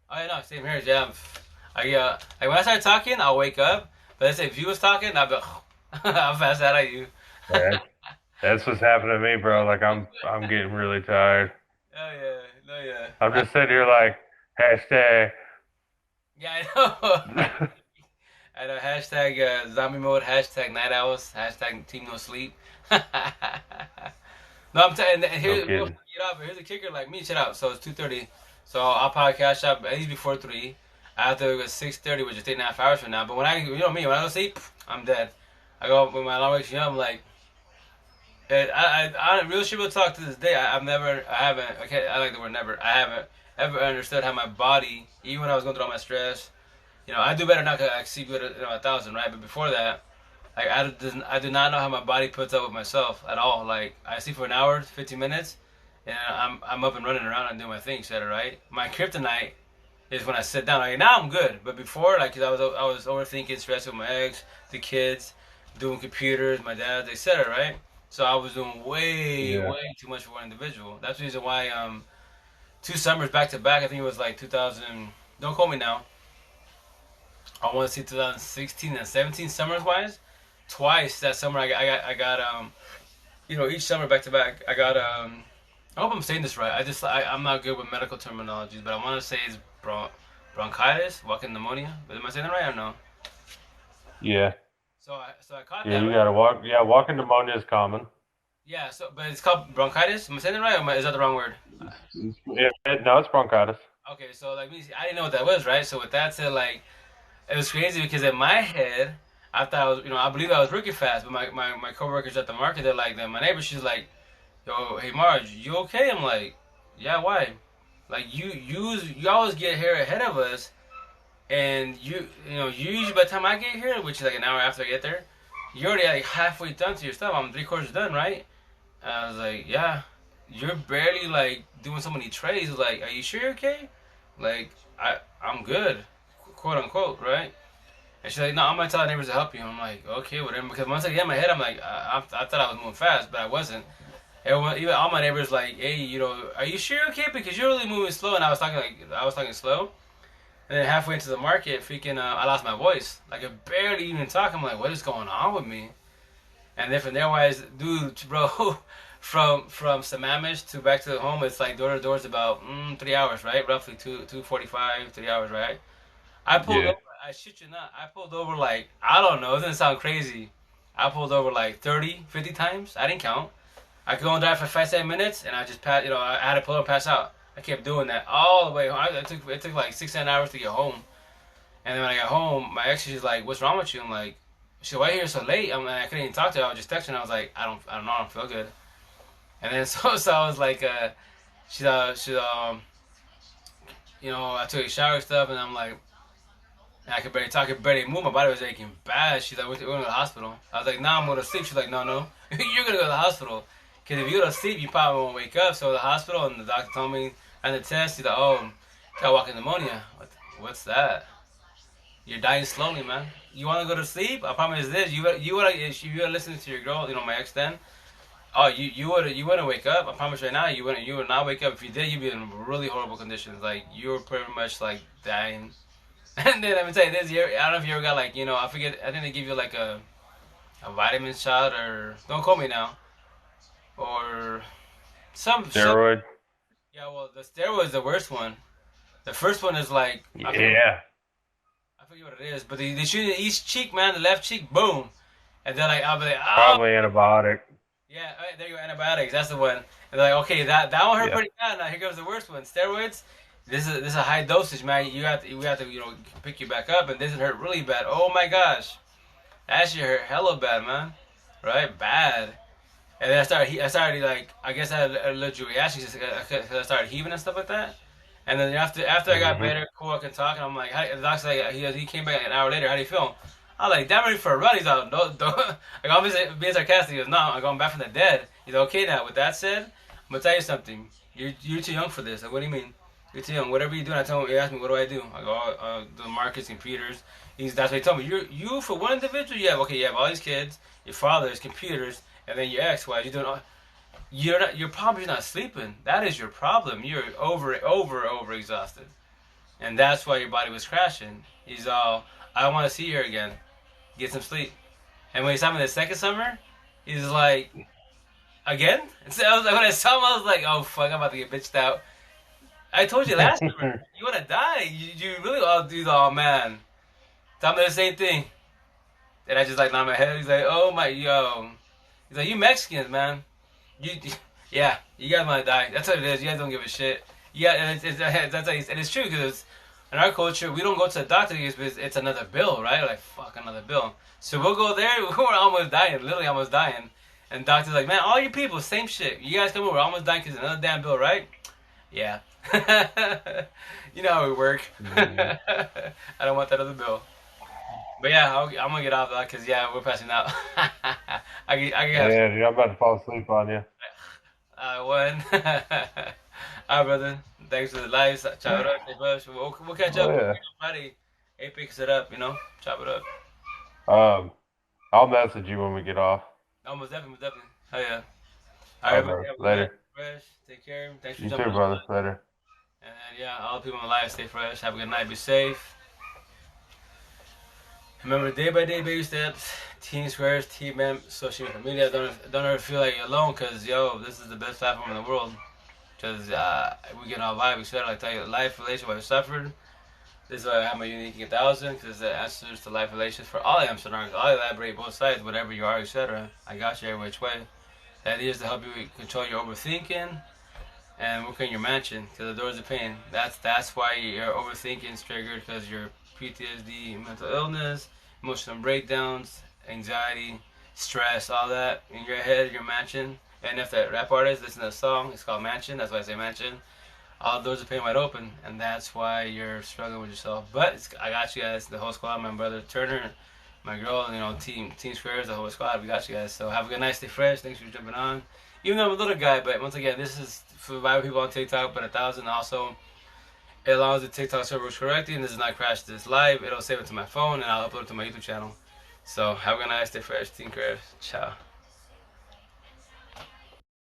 Oh yeah, no, same here. Yeah, like when I start talking, I'll wake up. But let's say if you was talking, I'll be, how fast out are you? Yeah, that's what's happening to me, bro. Like I'm getting really tired. Oh yeah, no yeah. I'm just sitting here like hashtag. Yeah, I know. I know. Hashtag zombie mode. Hashtag night owls. Hashtag team no sleep. No, I'm telling. And No here, we'll kidding. get out. But here's a kicker. Like me, shut up. So it's 2:30. So I'll probably cash up at least before 3. After 6:30, which is 3.5 hours from now. But when you know me, when I go to sleep, I'm dead. I go when my alarm wakes me up. I'm like, I real shit will talk to this day. I haven't. Okay, I like the word never. I haven't ever understood how my body, even when I was going through all my stress. I do better now because I sleep good at 1,000, right? But before that, like I do not know how my body puts up with myself at all. Like I sleep for an hour, 15 minutes, and I'm up and running around and doing my thing, etc. Right? My kryptonite is when I sit down. Like now I'm good, but before, like, 'cause I was overthinking, stressing with my ex, the kids, doing computers, my dad, etc. Right? So I was doing way, Yeah. way too much for one individual. That's the reason why 2 summers back to back. I think it was like 2000. Don't call me now. I want to see 2016 and 17 summers wise. Twice that summer I got each summer back to back I got I hope I'm saying this right. I'm not good with medical terminologies, but I want to say it's bronchitis, walking pneumonia. But am I saying that right or no? Yeah. So I caught Yeah, that you right. gotta walk. Yeah, walking pneumonia is common. Yeah. So but it's called bronchitis. Am I saying it right, or is that the wrong word? No, it's bronchitis. Okay. So like me, I didn't know what that was, right? So with that said, like it was crazy because in my head, I thought I was, I believe I was rookie fast, but my coworkers at the market, they're like, my neighbor, she's like, yo, hey Marge, you okay? I'm like, yeah, why? Like you always get here ahead of us, and you usually by the time I get here, which is like an hour after I get there, you're already like halfway done to your stuff. I'm three-quarters done, right? And I was like, yeah, you're barely like doing so many trades. Like, are you sure you're okay? Like, I'm good, quote unquote, right? And she's like, no, I'm gonna tell the neighbors to help you. I'm like, okay, whatever. Because once I get in my head, I'm like, I thought I was moving fast, but I wasn't. Everyone, even all my neighbors, like, hey, are you sure you're okay? Because you're really moving slow. And I was talking slow. And then halfway into the market, freaking, I lost my voice. Like, I barely even talk. I'm like, what is going on with me? And then from there, wise, dude, bro, from Sammamish to back to the home, it's like door to door is about 3 hours, right? Roughly 2:45, 3 hours, right? I pulled Yeah. over. I shit you not. I pulled over like I don't know. It doesn't sound crazy. I pulled over like 30, 50 times. I didn't count. I could go and drive for 5, 7 minutes, and I just pass. I had to pull and pass out. I kept doing that all the way home. It took like 6, 7 hours to get home. And then when I got home, my ex she's like, "What's wrong with you?" I'm like, "Shit, why are you here so late?" I couldn't even talk to her. I was just texting. Her. I was like, I don't know. I don't feel good." And then so I was like, she I took a shower and stuff, and I'm like, and I could barely talk, I could barely move. My body was aching bad. She's like, we're going to the hospital. I was like, nah, I'm going to sleep. She's like, no, no, you're going to go to the hospital. Because if you go to sleep, you probably won't wake up. So the hospital, and the doctor told me, and the test, he's like, oh, got walking pneumonia. What's that? You're dying slowly, man. You want to go to sleep? I promise this. You would if you were listening to your girl, my ex then. Oh, you wouldn't wake up. I promise right now you would not wake up. If you did, you'd be in really horrible conditions. Like you were pretty much like dying. And then let me tell you this. I don't know if you ever got like I forget. I think they give you like a vitamin shot or don't call me now or some. Steroid. Yeah, well the steroid is the worst one. The first one is like Yeah. I forget what it is, but they shoot it each cheek, man, the left cheek, boom, and they're like, I'll be like, oh, Probably antibiotic. yeah, all right, there you go, antibiotics, that's the one. And they're like, okay, that one hurt Yeah. pretty bad. Now here comes the worst one, steroids. This is a high dosage, man. We have to pick you back up, and this hurt really bad. Oh my gosh, that shit hurt hella bad, man. Right, bad. And then I started like, I guess I had a allergic reaction because I started heaving and stuff like that. And then after I got Hmm. better, cool, I can talk, and I'm like, the doctor's like, he came back an hour later. How do you feel? I was like, damn ready for a run. He's like, no, don't. Like, I'm being sarcastic. He goes, no, I'm going back from the dead. He's like, okay now. With that said, I'm gonna tell you something. You're too young for this. Like, what do you mean? You're too young. Whatever you do, I tell him. He asked me, what do I do? I go, the markets, computers. That's what he told me. You for one individual, you have all these kids, your father's computers, and then your ex. Why you doing? You're not. You're probably not sleeping. That is your problem. You're over exhausted, and that's why your body was crashing. He's all, I want to see her again. Get some sleep. And when he saw me the second summer, he's like, again. So I was like, when I saw him, I was like, oh fuck, I'm about to get bitched out. I told you last summer, you wanna die. You really all do. Oh man, tell me the same thing. And I just like nod my head. He's like, oh my yo. He's like, you Mexicans, man. You, yeah, you guys want to die. That's what it is. You guys don't give a shit. Yeah, and it's true because in our culture we don't go to the doctor because it's another bill, right? Like fuck another bill. So we'll go there. We're almost dying, literally almost dying. And doctor's like, man, all you people, same shit. You guys come over, we're almost dying because another damn bill, right? Yeah. You know how we work. Hmm. I don't want that other bill. But yeah, I'm gonna get off that because yeah, we're passing out. I can have Yeah, dude, I'm about to fall asleep on you. one. Alright, brother. Thanks for the live. Chop it up. Stay fresh. We'll catch Oh up yeah. on Friday. Hey, picks it up. Chop it up. Um, I'll message you when we get off. Almost definitely, definitely. Oh yeah. All right, Alright, buddy. bro. Have a good night. Later. Fresh. Take care. Thanks for You jumping too, on. brother. Later. And yeah, all the people on the live, stay fresh. Have a good night. Be safe. Remember, day by day, baby steps. Team Squares, Team M, social media. Don't ever feel like you're alone, cause yo, this is the best platform in the world. Cause we get all vibe, etc. Like tell you, life relation, what I suffered. This is why I have my unique 1,000, because the answers to life relations for all Amsterdam. I'll elaborate both sides, whatever you are, etc. I got you every which way. The idea is to help you control your overthinking and work on your mansion, because the doors of pain. That's why your overthinking is triggered, because your PTSD, mental illness, emotional breakdowns, anxiety, stress, all that in your head, your mansion. And if that rap artist listen to a song, it's called Mansion. That's why I say Mansion. All the doors are paying wide open, and that's why you're struggling with yourself. But I got you guys, the whole squad, my brother Turner, my girl, Team Squares, the whole squad. We got you guys. So have a good night, stay fresh. Thanks for jumping on. Even though I'm a little guy, but once again, this is for the people on TikTok, but 1,000 also. It allows the TikTok server works correctly, and this does not crash this live. It'll save it to my phone, and I'll upload it to my YouTube channel. So have a good night, stay fresh, Team Squares. Ciao.